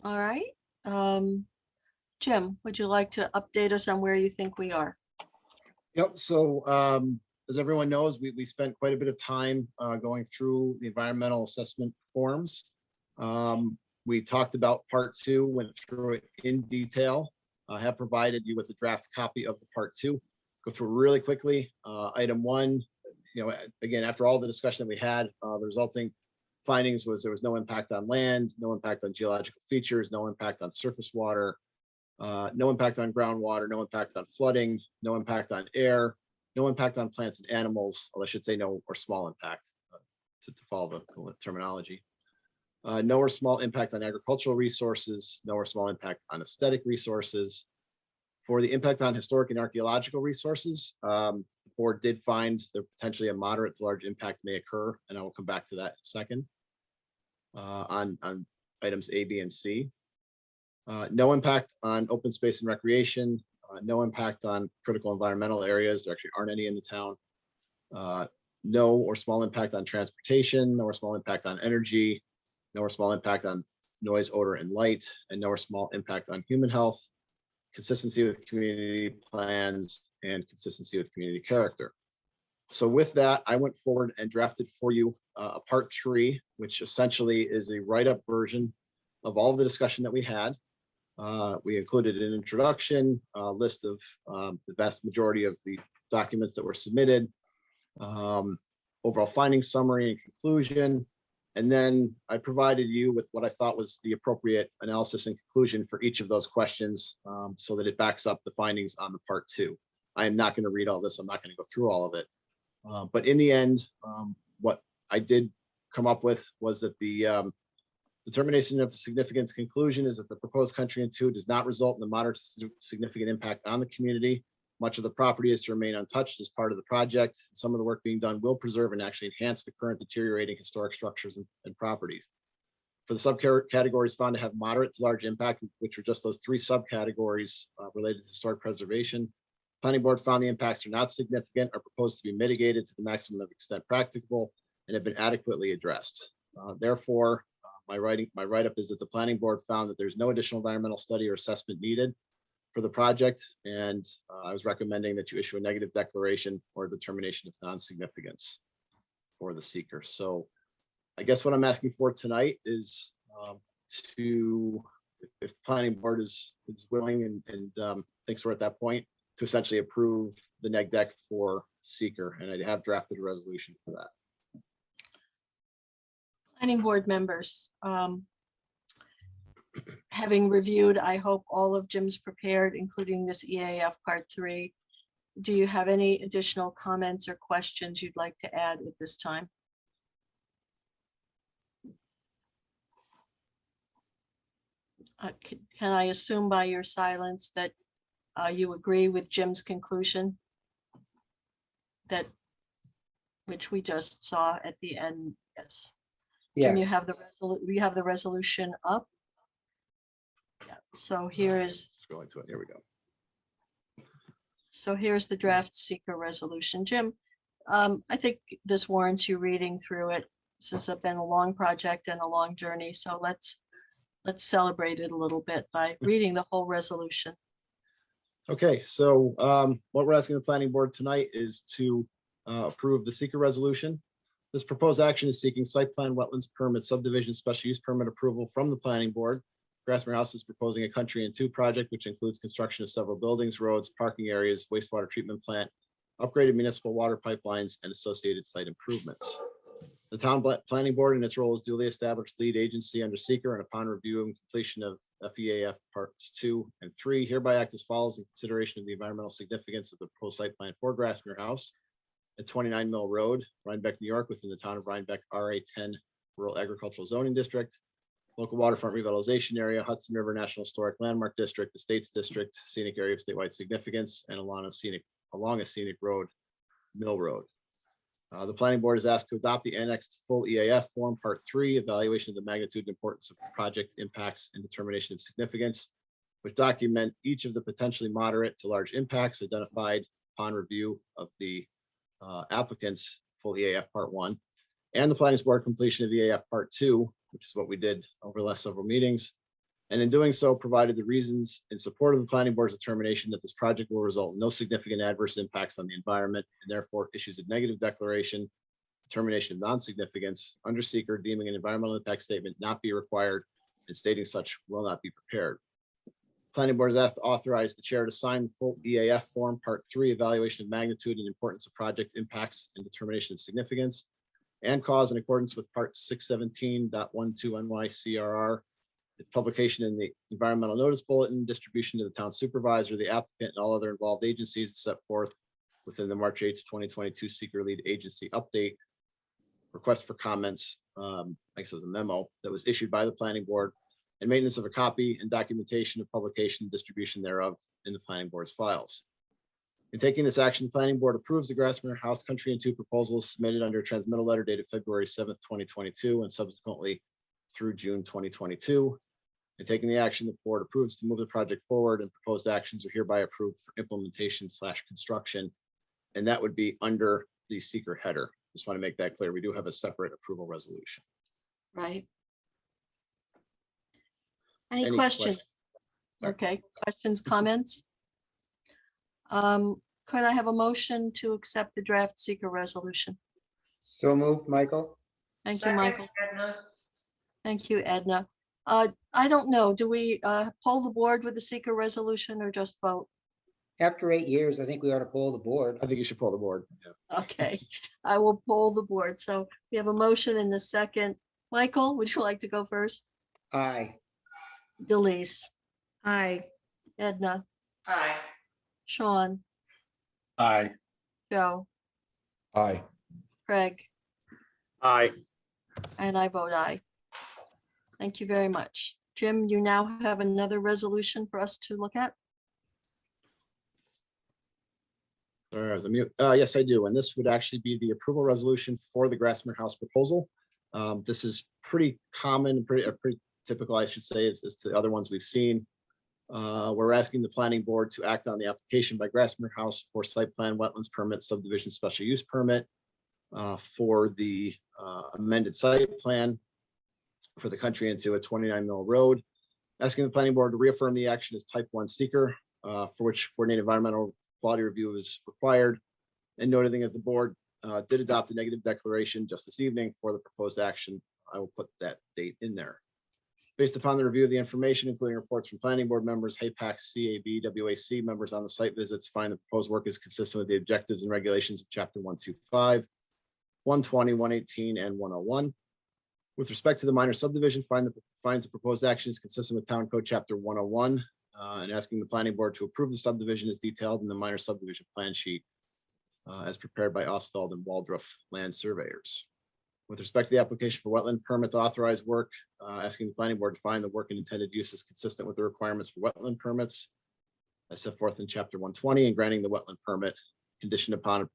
All right. Jim, would you like to update us on where you think we are? Yep, so as everyone knows, we spent quite a bit of time going through the environmental assessment forms. We talked about part 2, went through it in detail. I have provided you with a draft copy of the part 2. Go through really quickly. Item 1, again, after all the discussion that we had, the resulting findings was there was no impact on land, no impact on geological features, no impact on surface water, no impact on groundwater, no impact on flooding, no impact on air, no impact on plants and animals, or I should say no or small impact to follow the terminology. No or small impact on agricultural resources, no or small impact on aesthetic resources. For the impact on historic and archaeological resources, the board did find that potentially a moderate to large impact may occur, and I will come back to that in a second. On items A, B, and C. No impact on open space and recreation, no impact on critical environmental areas. There actually aren't any in the town. No or small impact on transportation, no or small impact on energy, no or small impact on noise, odor, and light, and no or small impact on human health, consistency with community plans, and consistency with community character. So with that, I went forward and drafted for you a part 3, which essentially is a write-up version of all of the discussion that we had. We included an introduction, a list of the vast majority of the documents that were submitted, overall findings, summary, and conclusion. And then I provided you with what I thought was the appropriate analysis and conclusion for each of those questions, so that it backs up the findings on the part 2. I am not going to read all this. I'm not going to go through all of it. But in the end, what I did come up with was that the determination of significance conclusion is that the proposed country in 2 does not result in a moderate to significant impact on the community. Much of the property is to remain untouched as part of the project. Some of the work being done will preserve and actually enhance the current deteriorating historic structures and properties. For the subcategories found to have moderate to large impact, which are just those 3 subcategories related to historic preservation, Planning Board found the impacts are not significant, are proposed to be mitigated to the maximum of extent practicable, and have been adequately addressed. Therefore, my write-up is that the Planning Board found that there's no additional environmental study or assessment needed for the project, and I was recommending that you issue a negative declaration or a determination of non-significance for the seeker. So I guess what I'm asking for tonight is if the Planning Board is willing and thinks we're at that point, to essentially approve the neg deck for seeker, and I have drafted a resolution for that. Planning Board members, having reviewed, I hope, all of Jim's prepared, including this EAF part 3, do you have any additional comments or questions you'd like to add at this time? Can I assume by your silence that you agree with Jim's conclusion, that which we just saw at the end? Yes. Jim, Yes. you have the resolution up. Yeah. So here is. Going to it. Here we go. So here's the draft seeker resolution. Jim, I think this warrants you reading through it. This has been a long project and a long journey. So let's celebrate it a little bit by reading the whole resolution. Okay, so what we're asking the Planning Board tonight is to approve the seeker resolution. This proposed action is seeking site plan, wetlands permit, subdivision, special use permit approval from the Planning Board. Grassmere House is proposing a country in 2 project, which includes construction of several buildings, roads, parking areas, wastewater treatment plant, upgraded municipal water pipelines, and associated site improvements. The Town Planning Board, in its role as duly established lead agency under seeker, and upon review and completion of FEAF parts 2 and 3, hereby act as follows in consideration of the environmental significance of the proposed site plan for Grassmere House at 29 Mill Road, Rhinebeck, New York, within the town of Rhinebeck, RA 10 Rural Agricultural Zoning District, local waterfront revitalization area, Hudson River National Historic Landmark District, Estates District, scenic area of statewide significance, and along a scenic road, Mill Road. The Planning Board is asked to adopt the annexed full EAF form part 3, evaluation of the magnitude and importance of project impacts and determination of significance, which document each of the potentially moderate to large impacts identified upon review of the applicant's full EAF Part 1, and the Planning Board completion of EAF Part 2, which is what we did over the last several meetings. And in doing so, provided the reasons in support of the Planning Board's determination that this project will result in no significant adverse impacts on the environment, and therefore issues a negative declaration, determination of non-significance under seeker, deeming an environmental impact statement not be required and stating such will not be prepared. Planning Board is asked to authorize the chair to sign the full EAF form, Part 3, evaluation of magnitude and importance of project impacts and determination of significance, and cause in accordance with Part 617.12 NYCRR. Its publication in the environmental notice bulletin, distribution to the town supervisor, the applicant, and all other involved agencies is set forth within the March 8th, 2022 seeker lead agency update. Request for comments, I guess it was a memo that was issued by the Planning Board, and maintenance of a copy and documentation of publication and distribution thereof in the Planning Board's files. In taking this action, the Planning Board approves the Grassmere House Country and 2 proposals submitted under a transmittal letter dated February 7th, 2022, and subsequently through June 2022. In taking the action, the board approves to move the project forward, and proposed actions are hereby approved for implementation / construction. And that would be under the seeker header. Just want to make that clear. We do have a separate approval resolution. Right. Any questions? Okay, questions, comments? Could I have a motion to accept the draft seeker resolution? So moved, Michael. Thank you, Second, Michael. Edna. Thank you, Edna. I don't know, do we poll the board with the seeker resolution or just vote? After 8 years, I think we ought to poll the board. I think you should pull the board. Yeah. Okay, I will poll the board. So we have a motion in the second. Michael, would you like to go first? Aye. Delise, Aye. Edna, Aye. Sean, Aye. Joe, Aye. Craig, Aye. and I vote aye. Thank you very much. Jim, you now have another resolution for us to look at? Sorry, I was on mute. Yes, I do. And this would actually be the approval resolution for the Grassmere House proposal. This is pretty common, pretty typical, I should say, as to the other ones we've seen. We're asking the planning board to act on the application by Grassmere House for site plan, wetlands permit, subdivision special use permit for the amended site plan for the country into a 29 Mill Road. Asking the planning board to reaffirm the action as type 1 seeker, for which coordinated environmental quality review is required, and noting that the board did adopt a negative declaration just this evening for the proposed action. I will put that date in there. Based upon the review of the information, including reports from planning board members, HAPAC, CAB, WAC members on the site visits, find the proposed work is consistent with the objectives and regulations of Chapter 125, 120, 118, and 101. With respect to the minor subdivision, finds the proposed action is consistent with Town Code Chapter 101, and asking the planning board to approve the subdivision as detailed in the minor subdivision plan sheet as prepared by Osfeld and Waldrop land surveyors. With respect to the application for wetland permit to authorize work, asking the planning board to find the work and intended use is consistent with the requirements for wetland permits as set forth in Chapter 120, and granting the wetland permit conditioned upon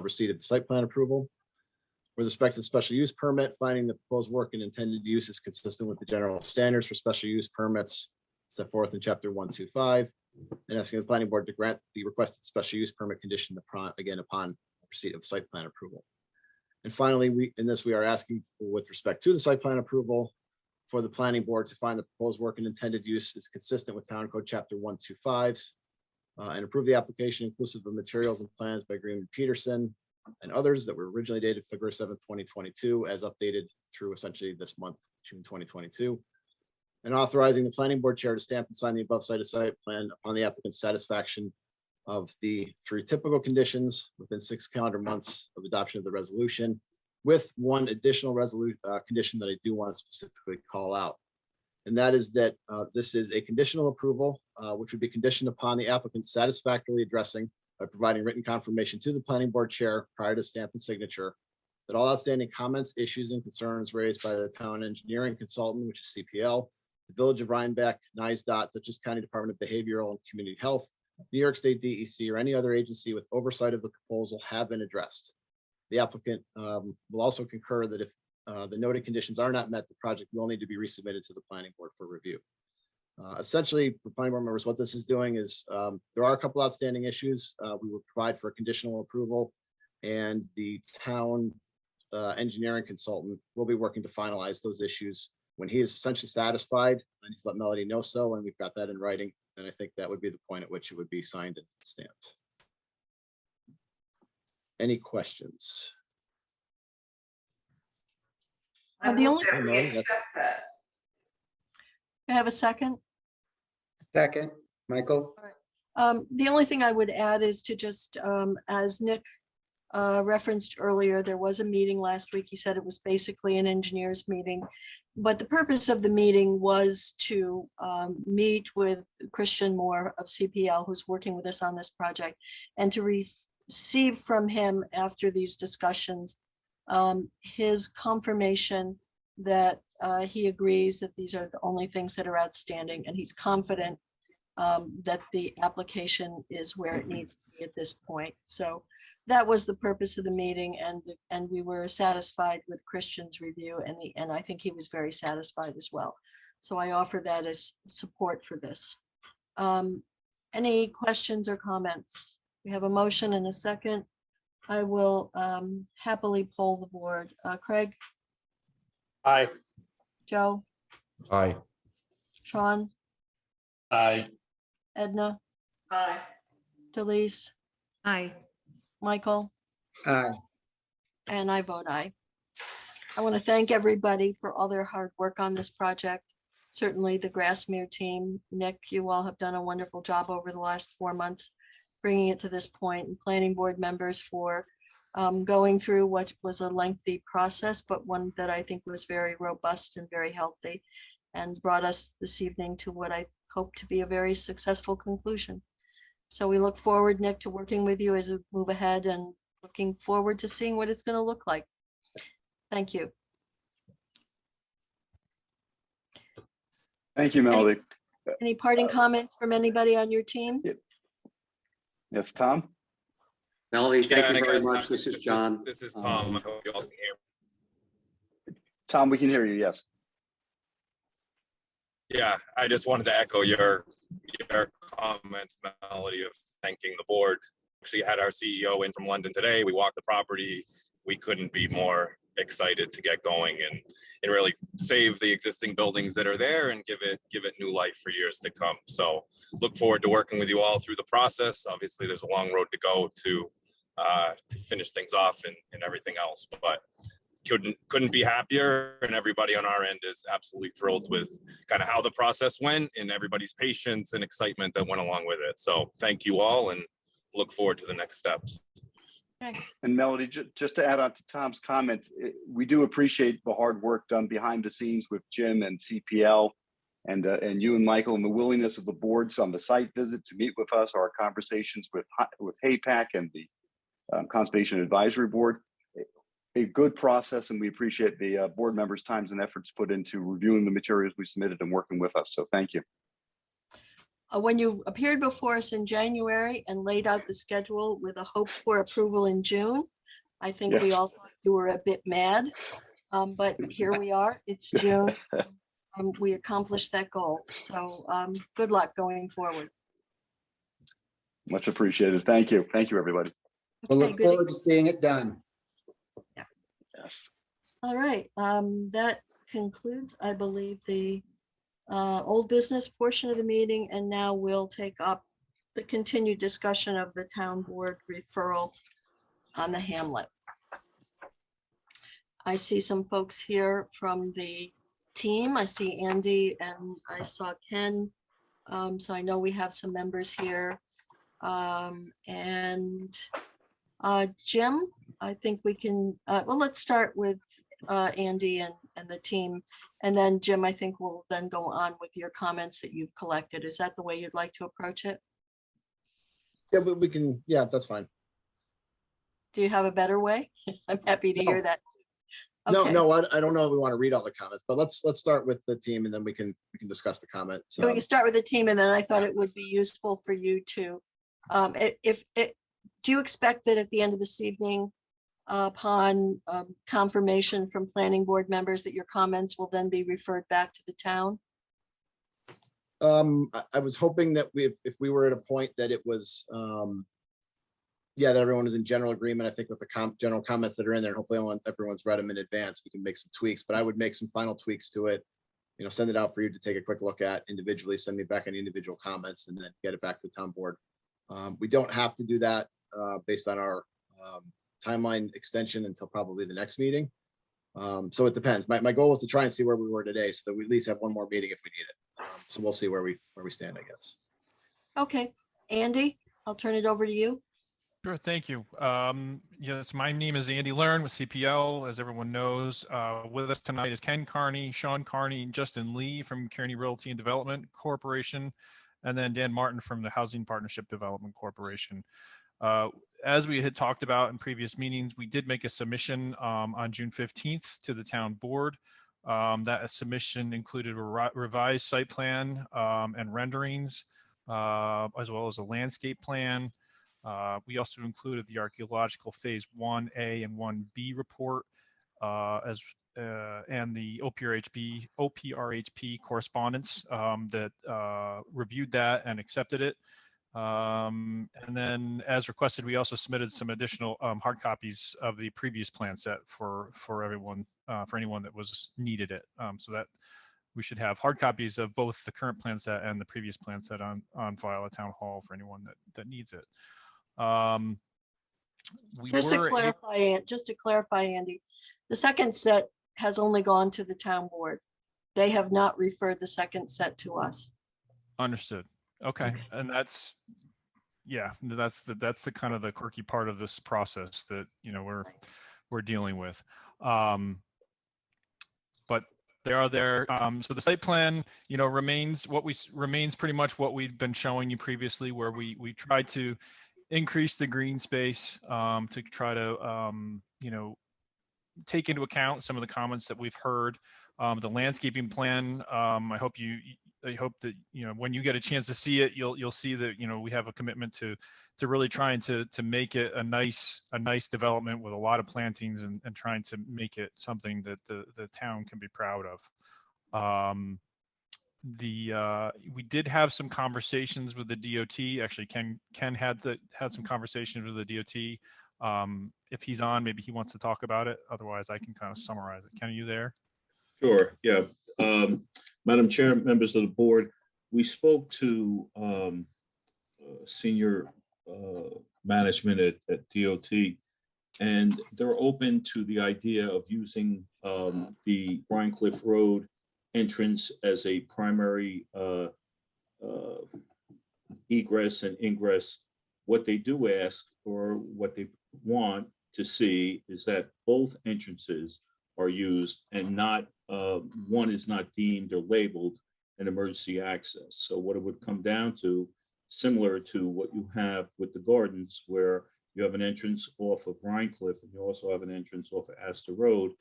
receipt of the site plan approval. With respect to the special use permit, finding the proposed work and intended use is consistent with the general standards for special use permits set forth in Chapter 125, and asking the planning board to grant the requested special use permit conditioned upon, again, upon receipt of site plan approval. And finally, we are asking for, with respect to the site plan approval, for the planning board to find the proposed work and intended use is consistent with Town Code Chapter 125, and approve the application inclusive of materials and plans by Green and Peterson and others that were originally dated February 7th, 2022, as updated through essentially this month, June 2022. And authorizing the planning board chair to stamp and sign the above cited site plan upon the applicant's satisfaction of the 3 typical conditions within 6 calendar months of adoption of the resolution, with one additional condition that I do want to specifically call out. And that is that this is a conditional approval, which would be conditioned upon the applicant satisfactorily addressing by providing written confirmation to the planning board chair prior to stamp and signature that all outstanding comments, issues, and concerns raised by the town engineering consultant, which is CPL, the Village of Rhinebeck, NISDOT, Dutchess County Department of Behavioral and Community Health, New York State DEC, or any other agency with oversight of the proposal have been addressed. The applicant will also concur that if the noted conditions are not met, the project will need to be resubmitted to the planning board for review. Essentially, for planning board members, what this is doing is there are a couple outstanding issues. We will provide for a conditional approval and the town engineering consultant will be working to finalize those issues. When he is essentially satisfied, and he's let Melody know so, and we've got that in writing, then I think that would be the point at which it would be signed and stamped. Any questions? I the move only- that we Melody, that's- accept that. I have a second. Second, Michael? The only thing I would add is to just, as Nick referenced earlier, there was a meeting last week. He said it was basically an engineers meeting. But the purpose of the meeting was to meet with Christian Moore of CPL, who's working with us on this project, and to receive from him after these discussions his confirmation that he agrees that these are the only things that are outstanding, and he's confident that the application is where it needs to be at this point. So that was the purpose of the meeting, and we were satisfied with Christian's review, and I think he was very satisfied as well. So I offer that as support for this. Any questions or comments? We have a motion and a second. I will happily poll the board. Craig, Aye. Joe, Aye. Sean, Aye. Edna, Aye. Delise, Aye. Michael, Aye. and I vote aye. I want to thank everybody for all their hard work on this project. Certainly the Grassmere team, Nick, you all have done a wonderful job over the last 4 months, bringing it to this point, and planning board members for going through what was a lengthy process, but one that I think was very robust and very healthy, and brought us this evening to what I hope to be a very successful conclusion. So we look forward, Nick, to working with you as we move ahead, and looking forward to seeing what it's going to look like. Thank you. Thank you, Melody. Any parting comments from anybody on your team? Yes, Tom? Melody, thank Yeah, you very guys, much. This is John. This is Tom. I hope you all can hear. Tom, we can hear you, yes. Yeah, I just wanted to echo your comments, Melody, of thanking the board. Actually had our CEO in from London today. We walked the property. We couldn't be more excited to get going and really save the existing buildings that are there and give it new life for years to come. So look forward to working with you all through the process. Obviously, there's a long road to go to finish things off and everything else, but couldn't be happier, and everybody on our end is absolutely thrilled with kind of how the process went and everybody's patience and excitement that went along with it. So thank you all, and look forward to the next steps. And Melody, just to add on to Tom's comments, we do appreciate the hard work done behind the scenes with Jim and CPL and you and Michael, and the willingness of the boards on the site visit to meet with us, our conversations with HAPAC and the Conservation Advisory Board. A good process, and we appreciate the board members' times and efforts put into reviewing the materials we submitted and working with us. So thank you. When you appeared before us in January and laid out the schedule with a hope for approval in June, I think we Yes. all thought you were a bit mad, but here we are. It's June. We accomplished that goal. So good luck going forward. Much appreciated. Thank you. Thank you, everybody. We'll Okay, look good. forward to seeing it done. Yes. All right, that concludes, I believe, the old business portion of the meeting, and now we'll take up the continued discussion of the town board referral on the hamlet. I see some folks here from the team. I see Andy and I saw Ken. So I know we have some members here. And Jim, I think we can, well, let's start with Andy and the team. And then Jim, I think we'll then go on with your comments that you've collected. Is that the way you'd like to approach it? Yeah, but we can, yeah, that's fine. Do you have a better way? I'm happy to hear that. Okay. No, I don't know if we want to read all the comments, but let's start with the team, and then we can discuss the comments. So we can start with the team, and then I thought it would be useful for you to, do you expect that at the end of this evening, upon confirmation from planning board members, that your comments will then be referred back to the town? I was hoping that if we were at a point that it was, yeah, that everyone is in general agreement, I think with the general comments that are in there, and hopefully everyone's read them in advance, we can make some tweaks, but I would make some final tweaks to it. Send it out for you to take a quick look at individually, send me back any individual comments, and then get it back to the town board. We don't have to do that based on our timeline extension until probably the next meeting. So it depends. My goal is to try and see where we were today so that we at least have one more meeting if we need it. So we'll see where we stand, I guess. Okay, Andy, I'll turn it over to you. Sure, thank you. Yes, my name is Andy Learn with CPL, as everyone knows. With us tonight is Ken Carney, Sean Carney, and Justin Lee from Kearney Realty and Development Corporation, and then Dan Martin from the Housing Partnership Development Corporation. As we had talked about in previous meetings, we did make a submission on June 15th to the town board. That submission included a revised site plan and renderings, as well as a landscape plan. We also included the archaeological phase 1A and 1B report and the OPRHP correspondence that reviewed that and accepted it. And then as requested, we also submitted some additional hard copies of the previous plan set for everyone, for anyone that was needed it. So that we should have hard copies of both the current plan set and the previous plan set on file at Town Hall for anyone that needs it. Just to clarify, Andy, the second set has only gone to the town board. They have not referred the second set to us. Understood. Okay. And that's the kind of the quirky part of this process that we're dealing with. But they are there. So the site plan, remains pretty much what we've been showing you previously, where we tried to increase the green space to try to take into account some of the comments that we've heard. The landscaping plan, I hope that when you get a chance to see it, you'll see that we have a commitment to really trying to make it a nice development with a lot of plantings and trying to make it something that the town can be proud of. We did have some conversations with the DOT. Actually, Ken had some conversations with the DOT. If he's on, maybe he wants to talk about it. Otherwise, I can kind of summarize it. Ken, are you there? Sure. Yeah. Madam Chair, members of the board, we spoke to senior management at DOT, and they're open to the idea of using the Rhinecliff Road entrance as a primary egress and ingress. What they do ask, or what they want to see, is that both entrances are used and not one is not deemed or labeled an emergency access. So what it would come down to, similar to what you have with the gardens, where you have an entrance off of Rhinecliff and you also have an entrance off of Astor Road,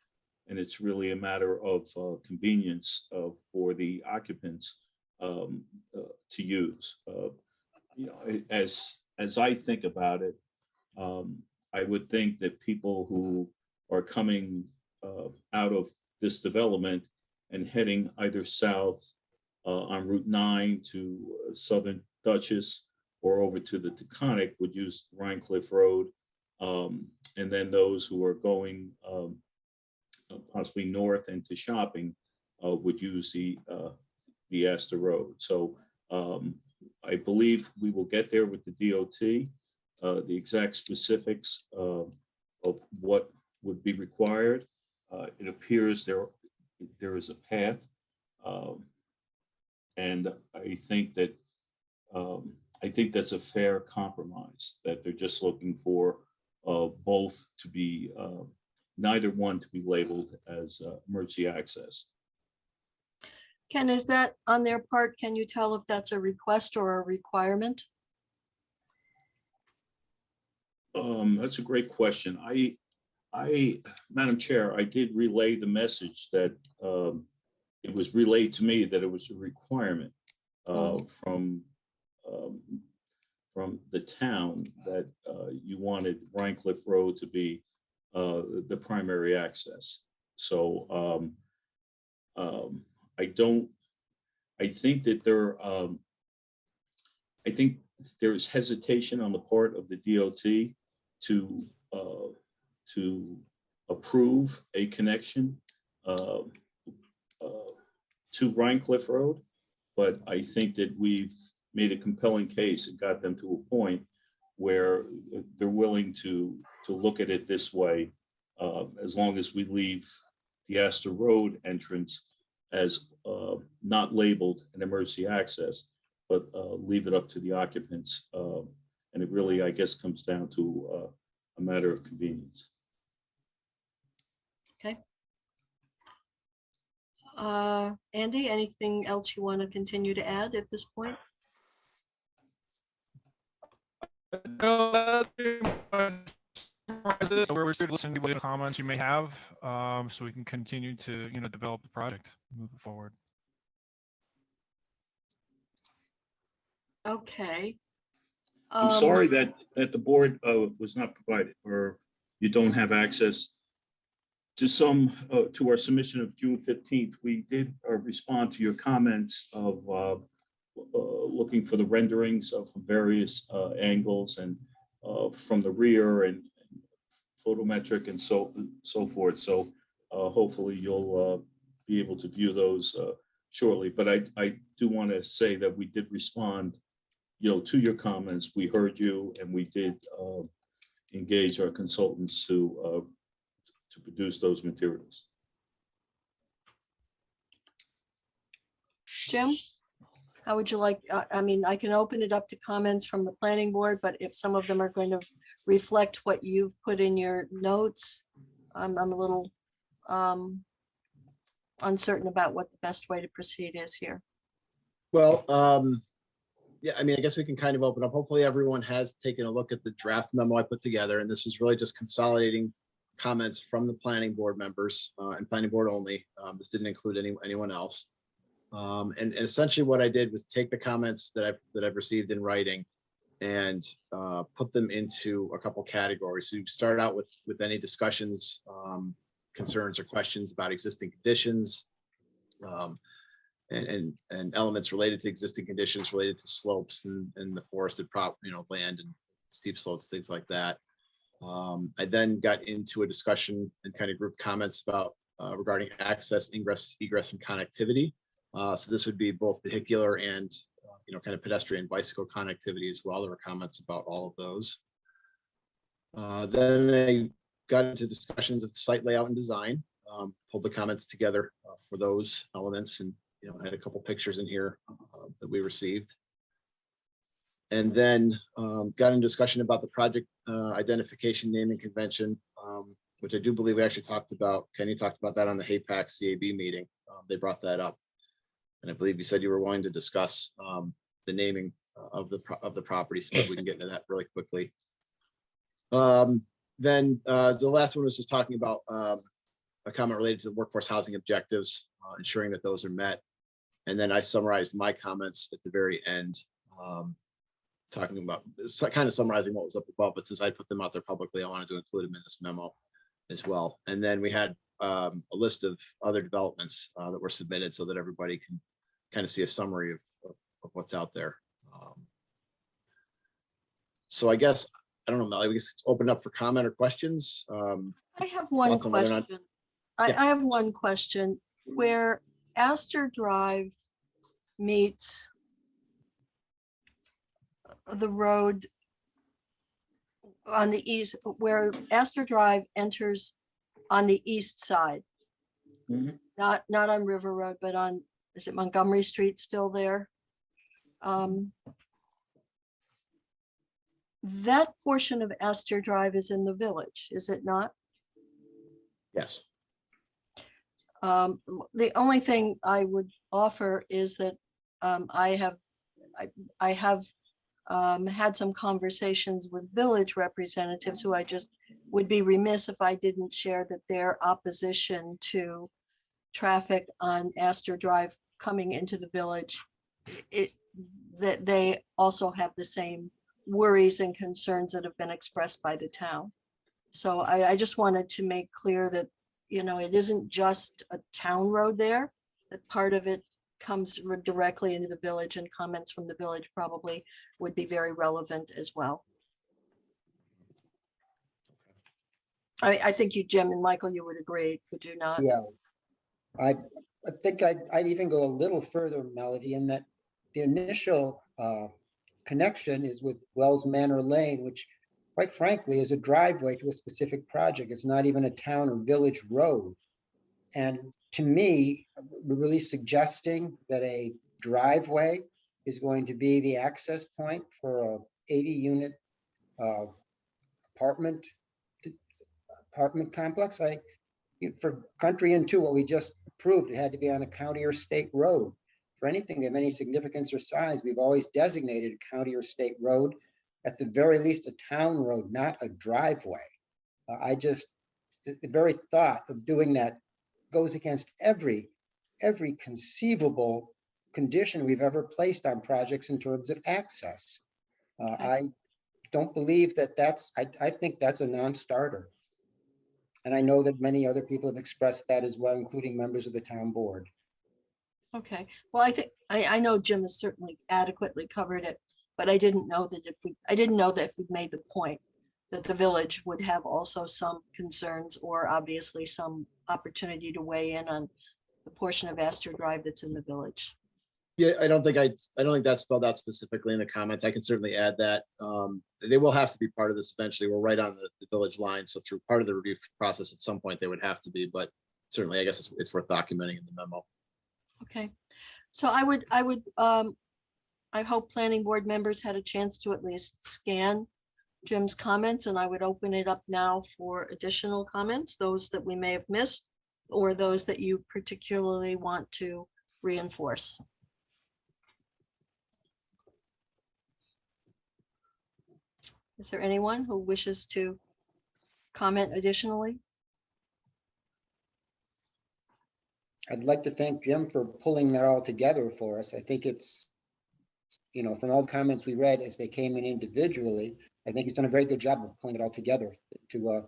and it's really a matter of convenience for the occupants to use. As I think about it, I would think that people who are coming out of this development and heading either south on Route 9 to Southern Dutchess or over to the Taconic would use Rhinecliff Road, and then those who are going possibly north into shopping would use the Astor Road. So I believe we will get there with the DOT. The exact specifics of what would be required, it appears there is a path, and I think that's a fair compromise, that they're just looking for both to be neither one to be labeled as emergency access. Ken, is that on their part? Can you tell if that's a request or a requirement? That's a great question. Madam Chair, I did relay the message that it was relayed to me that it was a requirement from the town that you wanted Rhinecliff Road to be the primary access. So I think that there's hesitation on the part of the DOT to approve a connection to Rhinecliff Road, but I think that we've made a compelling case and got them to a point where they're willing to look at it this way, as long as we leave the Astor Road entrance as not labeled an emergency access, but leave it up to the occupants. And it really, I guess, comes down to a matter of convenience. Okay. Andy, anything else you want to continue to add at this point? No, we're still listening to the comments you may have, so we can continue to, develop the project moving forward. Okay. I'm sorry that the board was not provided, or you don't have access to to our submission of June 15th. We did respond to your comments of looking for the renderings of various angles and from the rear and photometric and so forth. So hopefully you'll be able to view those shortly. But I do want to say that we did respond, to your comments. We heard you, and we did engage our consultants to produce those materials. Jim, how would you like, I mean, I can open it up to comments from the planning board, but if some of them are going to reflect what you've put in your notes, I'm a little uncertain about what the best way to proceed is here. Well, yeah, I mean, I guess we can kind of open up. Hopefully everyone has taken a look at the draft memo I put together, and this is really just consolidating comments from the planning board members and planning board only. This didn't include anyone else. And essentially what I did was take the comments that I've received in writing and put them into a couple categories. So you start out with any discussions, concerns or questions about existing conditions, and elements related to existing conditions related to slopes and the forested land and steep slopes, things like that. I then got into a discussion and kind of group comments about regarding access, ingress, egress, and connectivity. So this would be both vehicular and kind of pedestrian bicycle connectivity as well. There were comments about all of those. Then I got into discussions of site layout and design, pulled the comments together for those elements, and had a couple pictures in here that we received. And then got in discussion about the project identification naming convention, which I do believe we actually talked about. Kenny talked about that on the HAPAC CAB meeting. They brought that up. And I believe you said you were willing to discuss the naming of the property, so we can get into that really quickly. Then the last one was just talking about a comment related to the workforce housing objectives, ensuring that those are met. And then I summarized my comments at the very end, talking about kind of summarizing what was up above, but since I put them out there publicly, I wanted to include them in this memo as well. And then we had a list of other developments that were submitted so that everybody can kind of see a summary of what's out there. So I guess, I don't know, Melly, we just open up for comment or questions. I have one question. I have one question. Where Astor Drive meets the road on the east, where Astor Drive enters on the east side, not on River Road, but on, is it Montgomery Street still there? That portion of Astor Drive is in the village, is it not? Yes. The only thing I would offer is that I have had some conversations with village representatives who I just would be remiss if I didn't share that their opposition to traffic on Astor Drive coming into the village, that they also have the same worries and concerns that have been expressed by the town. So I just wanted to make clear that, it isn't just a town road there, that part of it comes directly into the village, and comments from the village probably would be very relevant as well. I think you, Jim and Michael, you would agree, would you not? Yeah, I think I'd even go a little further, Melody, in that the initial connection is with Wells Manor Lane, which quite frankly is a driveway to a specific project. It's not even a town or village road. And to me, we're really suggesting that a driveway is going to be the access point for a 80-unit apartment complex. For country into what we just approved, it had to be on a county or state road. For anything of any significance or size, we've always designated a county or state road, at the very least a town road, not a driveway. The very thought of doing that goes against every conceivable condition we've ever placed on projects in terms of access. I don't believe I think that's a non-starter. And I know that many other people have expressed that as well, including members of the town board. Okay, well, I know Jim has certainly adequately covered it, but I didn't know that if we made the point that the village would have also some concerns or obviously some opportunity to weigh in on the portion of Astor Drive that's in the village. Yeah, I don't think that's spelled out specifically in the comments. I can certainly add that. They will have to be part of this eventually. We're right on the village line. So through part of the review process at some point, they would have to be, but certainly I guess it's worth documenting in the memo. Okay, so I hope planning board members had a chance to at least scan Jim's comments, and I would open it up now for additional comments, those that we may have missed or those that you particularly want to reinforce. Is there anyone who wishes to comment additionally? I'd like to thank Jim for pulling that all together for us. I think it's, from all the comments we read as they came in individually, I think he's done a very good job of pulling it all together to a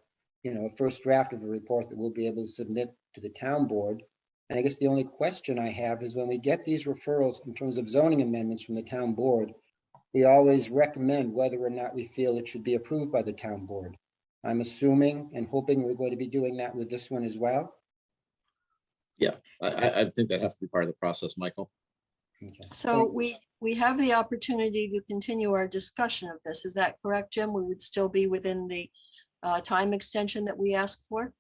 first draft of a report that we'll be able to submit to the town board. And I guess the only question I have is when we get these referrals in terms of zoning amendments from the town board, we always recommend whether or not we feel it should be approved by the town board. I'm assuming and hoping we're going to be doing that with this one as well. Yeah, I think that has to be part of the process, Michael. Okay. So we have the opportunity to continue our discussion of this. Is that correct, Jim? We would still be within the time extension that we asked for?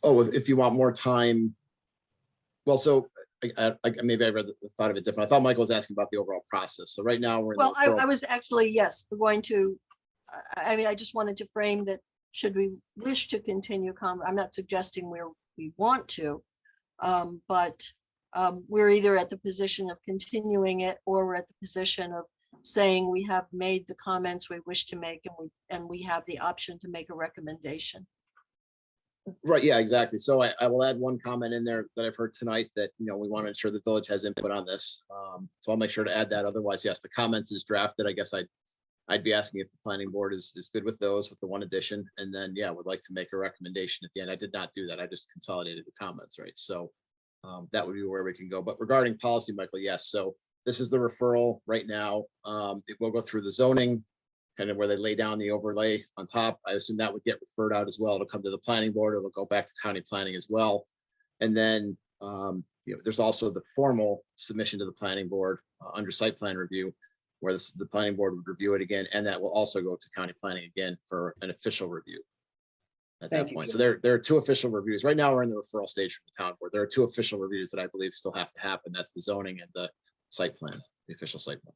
Oh, if you want more time. Well, so maybe I read the thought of it different. I thought Michael was asking about the overall process. So right now we're in Well, the I was actually, yes, going to, I just wanted to frame that should we wish to continue, I'm not suggesting we want to, but we're either at the position of continuing it or we're at the position of saying we have made the comments we wish to make and we have the option to make a recommendation. Right, yeah, exactly. So I will add one comment in there that I've heard tonight that, we want to ensure the village has input on this. So I'll make sure to add that. Otherwise, yes, the comments is drafted. I guess I'd be asking if the planning board is good with those, with the one addition. And then, yeah, would like to make a recommendation at the end. I did not do that. I just consolidated the comments, right? So that would be where we can go. But regarding policy, Michael, yes. So this is the referral right now. It will go through the zoning, kind of where they lay down the overlay on top. I assume that would get referred out as well. It'll come to the planning board. It will go back to county planning as well. And then there's also the formal submission to the planning board under site plan review, where the planning board would review it again. And that will also go to county planning again for an official review at that point. So there are two official reviews. Right now we're in the referral stage from the town board. There are two official reviews that I believe still have to happen. That's the zoning and the site plan, the official site plan.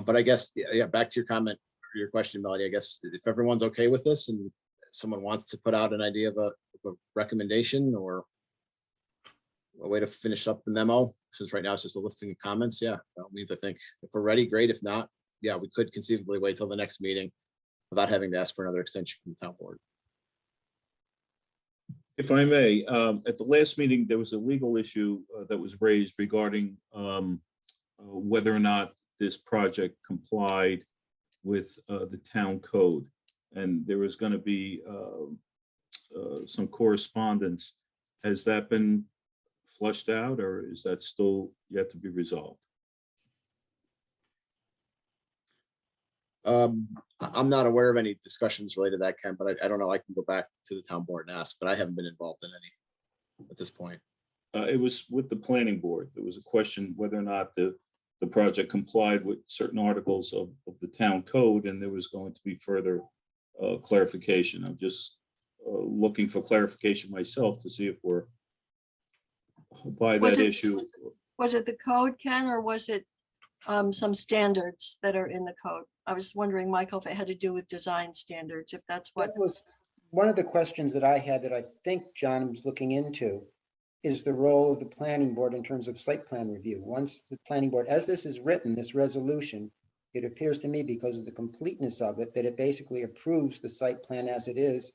But I guess, yeah, back to your comment or your question, Melody, I guess if everyone's okay with this and someone wants to put out an idea of a recommendation or a way to finish up the memo, since right now it's just a listing of comments, yeah, that means I think if we're ready, great. If not, yeah, we could conceivably wait till the next meeting without having to ask for another extension from the town board. If I may, at the last meeting, there was a legal issue that was raised regarding whether or not this project complied with the town code. And there was going to be some correspondence. Has that been flushed out, or is that still yet to be resolved? I'm not aware of any discussions related to that, Ken, but I don't know. I can go back to the town board and ask, but I haven't been involved in any at this point. It was with the planning board. There was a question whether or not the project complied with certain articles of the town code, and there was going to be further clarification. I'm just looking for clarification myself to see if we're by that issue. Was it the code, Ken, or was it some standards that are in the code? I was wondering, Michael, if it had to do with design standards, if that's what. That was one of the questions that I had that I think John was looking into, is the role of the planning board in terms of site plan review. Once the planning board, as this is written, this resolution, it appears to me because of the completeness of it, that it basically approves the site plan as it is.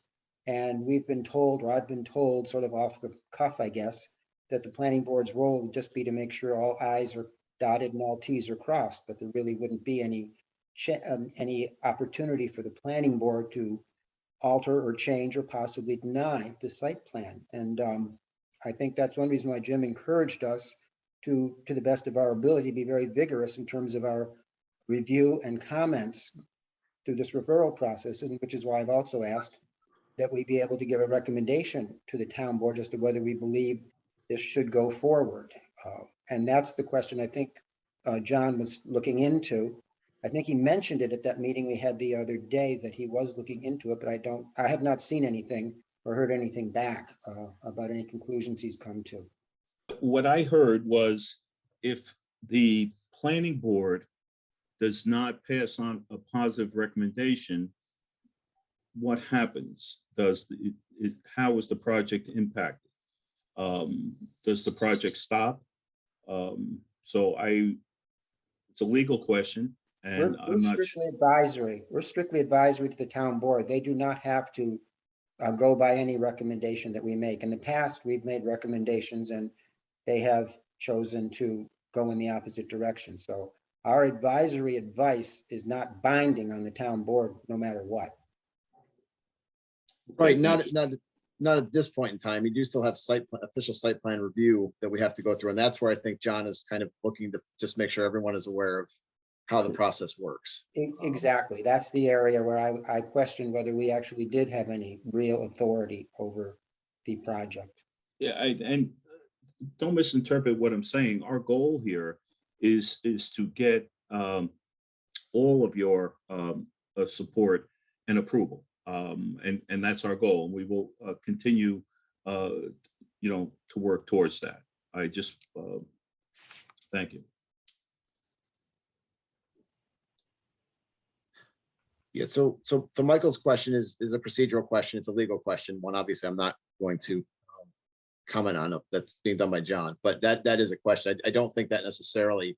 And we've been told, or I've been told sort of off the cuff, I guess, that the planning board's role would just be to make sure all I's are dotted and all T's are crossed, but there really wouldn't be any opportunity for the planning board to alter or change or possibly deny the site plan. And I think that's one reason why Jim encouraged us to the best of our ability, be very vigorous in terms of our review and comments through this referral process, and which is why I've also asked that we be able to give a recommendation to the town board as to whether we believe this should go forward. And that's the question I think John was looking into. I think he mentioned it at that meeting we had the other day that he was looking into it, but I have not seen anything or heard anything back about any conclusions he's come to. What I heard was if the planning board does not pass on a positive recommendation, what happens? How is the project impacted? Does the project stop? So it's a legal question, and We're I'm not strictly advisory. We're strictly advisory to the town board. They do not have to go by any recommendation that we make. In the past, we've made recommendations and they have chosen to go in the opposite direction. So our advisory advice is not binding on the town board, no matter what. Right, not at this point in time. We do still have official site plan review that we have to go through. And that's where I think John is kind of looking to just make sure everyone is aware of how the process works. Exactly. That's the area where I question whether we actually did have any real authority over the project. Yeah, and don't misinterpret what I'm saying. Our goal here is to get all of your support and approval. And that's our goal. And we will continue, to work towards that. I just, thank you. Yeah, so Michael's question is a procedural question. It's a legal question. One, obviously, I'm not going to comment on it. That's being done by John, but that is a question. I don't think that necessarily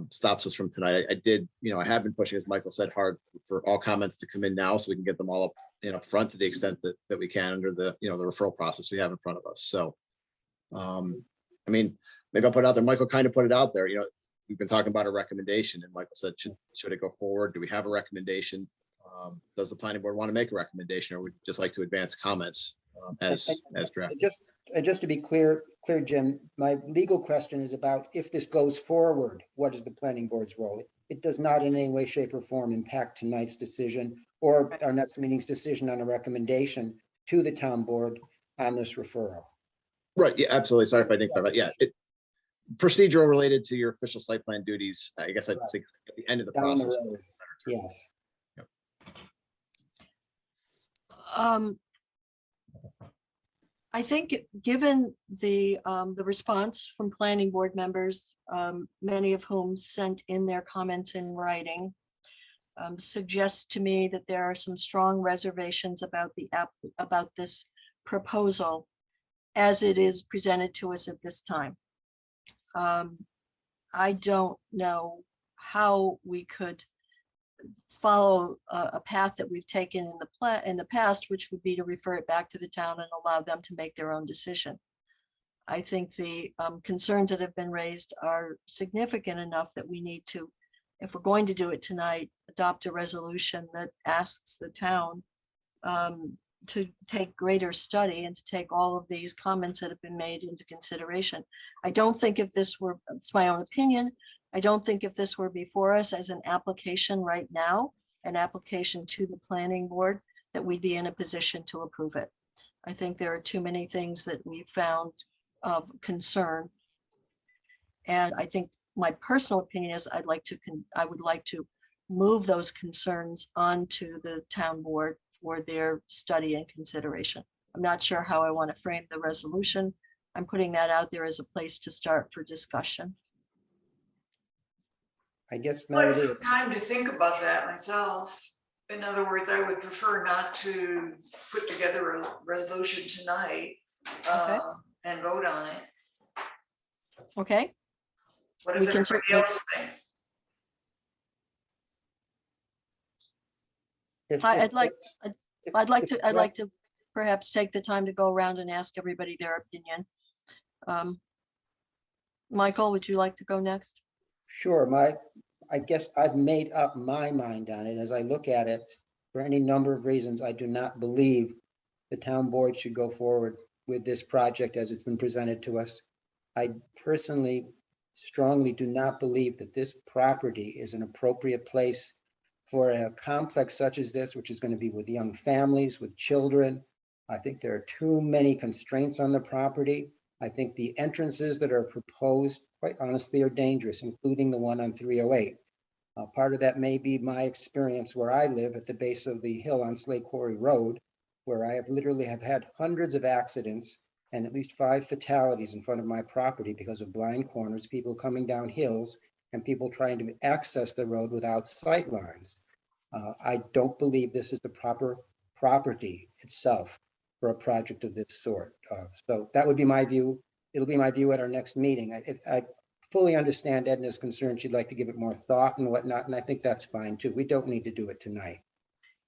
stops us from tonight. I have been pushing, as Michael said, hard for all comments to come in now so we can get them all up front to the extent that we can under the referral process we have in front of us. So, maybe I'll put it out there. Michael kind of put it out there. We've been talking about a recommendation, and Michael said, should it go forward? Do we have a recommendation? Does the planning board want to make a recommendation, or would you just like to advance comments as drafted? Just to be clear, Jim, my legal question is about if this goes forward, what is the planning board's role? It does not in any way, shape, or form impact tonight's decision or our next meeting's decision on a recommendation to the town board on this referral. Right. Yeah, absolutely. Sorry if I didn't clarify. Yeah, procedural related to your official site plan duties. I guess I'd say at the end of the process. Yes. Yep. I think given the response from planning board members, many of whom sent in their comments in writing, suggests to me that there are some strong reservations about this proposal as it is presented to us at this time. I don't know how we could follow a path that we've taken in the past, which would be to refer it back to the town and allow them to make their own decision. I think the concerns that have been raised are significant enough that we need to, if we're going to do it tonight, adopt a resolution that asks the town to take greater study and to take all of these comments that have been made into consideration. I don't think if this were, it's my own opinion, I don't think if this were before us as an application right now, an application to the planning board, that we'd be in a position to approve it. I think there are too many things that we found of concern. And I think my personal opinion is I would like to move those concerns onto the town board for their study and consideration. I'm not sure how I want to frame the resolution. I'm putting that out there as a place to start for discussion. I guess, I'd like Melody, some time to think about that myself. In other words, I would prefer not to put together a resolution tonight and vote on it. Okay. What does We can everybody certainly- else think? I'd like to perhaps take the time to go around and ask everybody their opinion. Michael, would you like to go next? Sure, I guess I've made up my mind on it. As I look at it, for any number of reasons, I do not believe the town board should go forward with this project as it's been presented to us. I personally strongly do not believe that this property is an appropriate place for a complex such as this, which is going to be with young families, with children. I think there are too many constraints on the property. I think the entrances that are proposed, quite honestly, are dangerous, including the one on 308. Part of that may be my experience where I live at the base of the hill on Slate Quarry Road, where I have literally had hundreds of accidents and at least 5 fatalities in front of my property because of blind corners, people coming down hills, and people trying to access the road without sight lines. I don't believe this is the proper property itself for a project of this sort. So that would be my view. It'll be my view at our next meeting. I fully understand Edna's concern. She'd like to give it more thought and whatnot, and I think that's fine too. We don't need to do it tonight.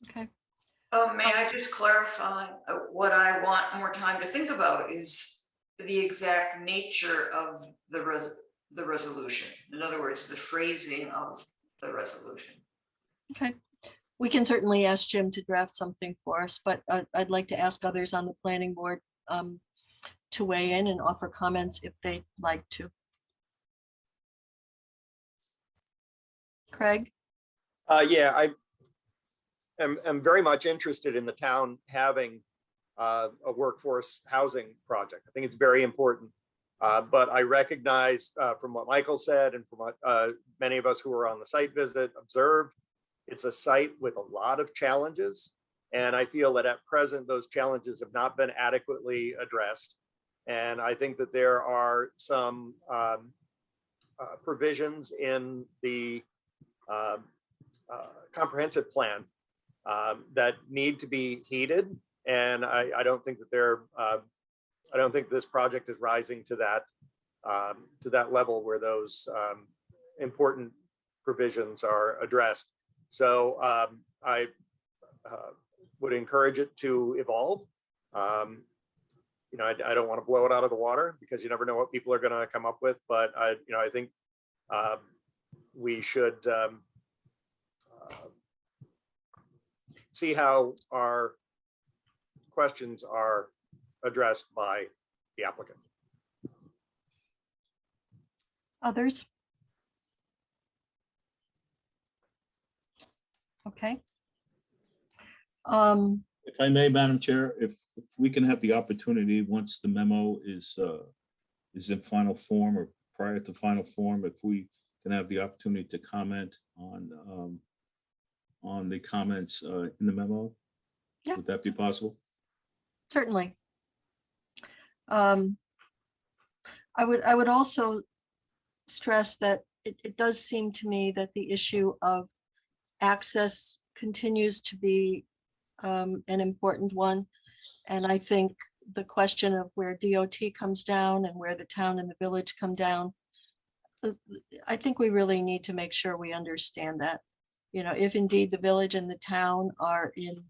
Okay. May I just clarify what I want more time to think about is the exact nature of the resolution. In other words, the phrasing of the resolution. Okay. We can certainly ask Jim to draft something for us, but I'd like to ask others on the planning board to weigh in and offer comments if they'd like to. Craig? Yeah, I'm very much interested in the town having a workforce housing project. I think it's very important. But I recognize from what Michael said and from what many of us who were on the site visit observed, it's a site with a lot of challenges. And I feel that at present, those challenges have not been adequately addressed. And I think that there are some provisions in the comprehensive plan that need to be heeded. And I don't think that I don't think this project is rising to that level where those important provisions are addressed. So I would encourage it to evolve. You know, I don't want to blow it out of the water because you never know what people are going to come up with. But I think we should see how our questions are addressed by the applicant. Others? Okay. If I may, Madam Chair, if we can have the opportunity, once the memo is in final form or prior to final form, if we can have the opportunity to comment on the comments in the memo, yeah, would that be possible? Certainly. I would also stress that it does seem to me that the issue of access continues to be an important one. And I think the question of where DOT comes down and where the town and the village come down, I think we really need to make sure we understand that. You know, if indeed the village and the town are in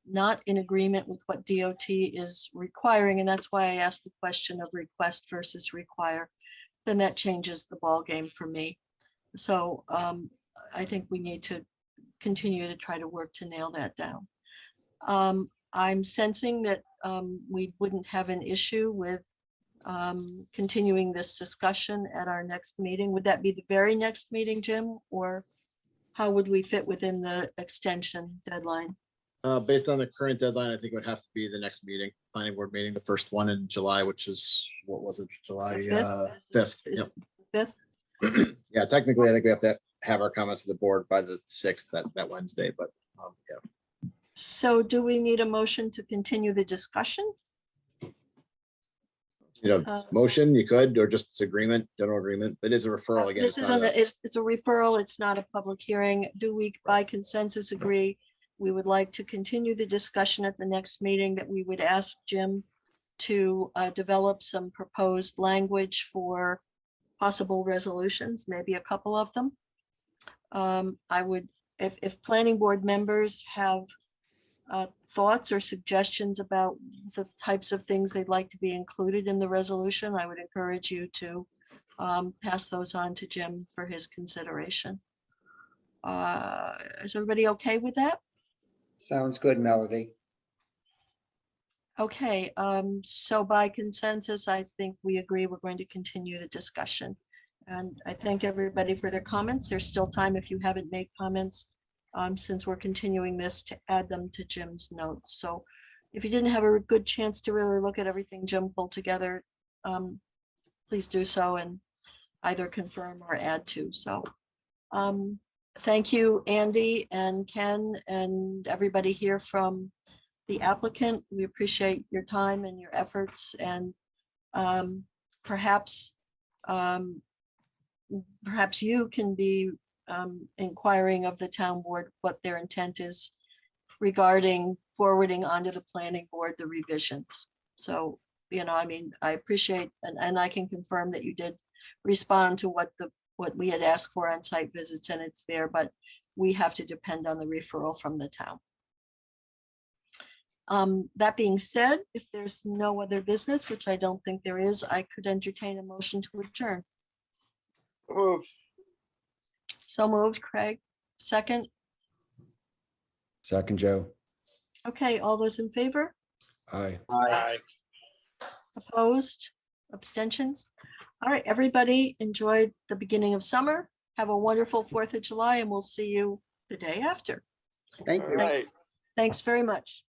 not in agreement with what DOT is requiring, and that's why I asked the question of request versus require, then that changes the ball game for me. So I think we need to continue to try to work to nail that down. I'm sensing that we wouldn't have an issue with continuing this discussion at our next meeting. Would that be the very next meeting, Jim? Or how would we fit within the extension deadline? Based on the current deadline, I think it would have to be the next meeting, planning board meeting, the first one in July, which is, what was it, July The 5th? Is Yep. it the 5th? Yeah, technically, I think we have to have our comments to the board by the 6th, that Wednesday, but yeah. So do we need a motion to continue the discussion? Motion, you could, or just agreement, general agreement. It is a referral again. This it's not isn't, a- it's a referral. It's not a public hearing. Do we by consensus agree? We would like to continue the discussion at the next meeting, that we would ask Jim to develop some proposed language for possible resolutions, maybe a couple of them. I would, if planning board members have thoughts or suggestions about the types of things they'd like to be included in the resolution, I would encourage you to pass those on to Jim for his consideration. Is everybody okay with that? Sounds good, Melody. Okay, so by consensus, I think we agree we're going to continue the discussion. And I thank everybody for their comments. There's still time if you haven't made comments, since we're continuing this, to add them to Jim's notes. So if you didn't have a good chance to really look at everything Jim pulled together, please do so and either confirm or add to. So thank you, Andy and Ken and everybody here from the applicant. We appreciate your time and your efforts, and perhaps you can be inquiring of the town board what their intent is regarding forwarding onto the planning board the revisions. So, I mean, I appreciate, and I can confirm that you did respond to what we had asked for on site visits, and it's there, but we have to depend on the referral from the town. That being said, if there's no other business, which I don't think there is, I could entertain a motion to adjourn. Move. So moved, Craig. Second. Second, Joe. Okay, all those in favor? Aye. Aye. Opposed? Abstentions? All right, everybody, enjoy the beginning of summer. Have a wonderful 4th of July, and we'll see you the day after. Thank you. All right. Thanks very much.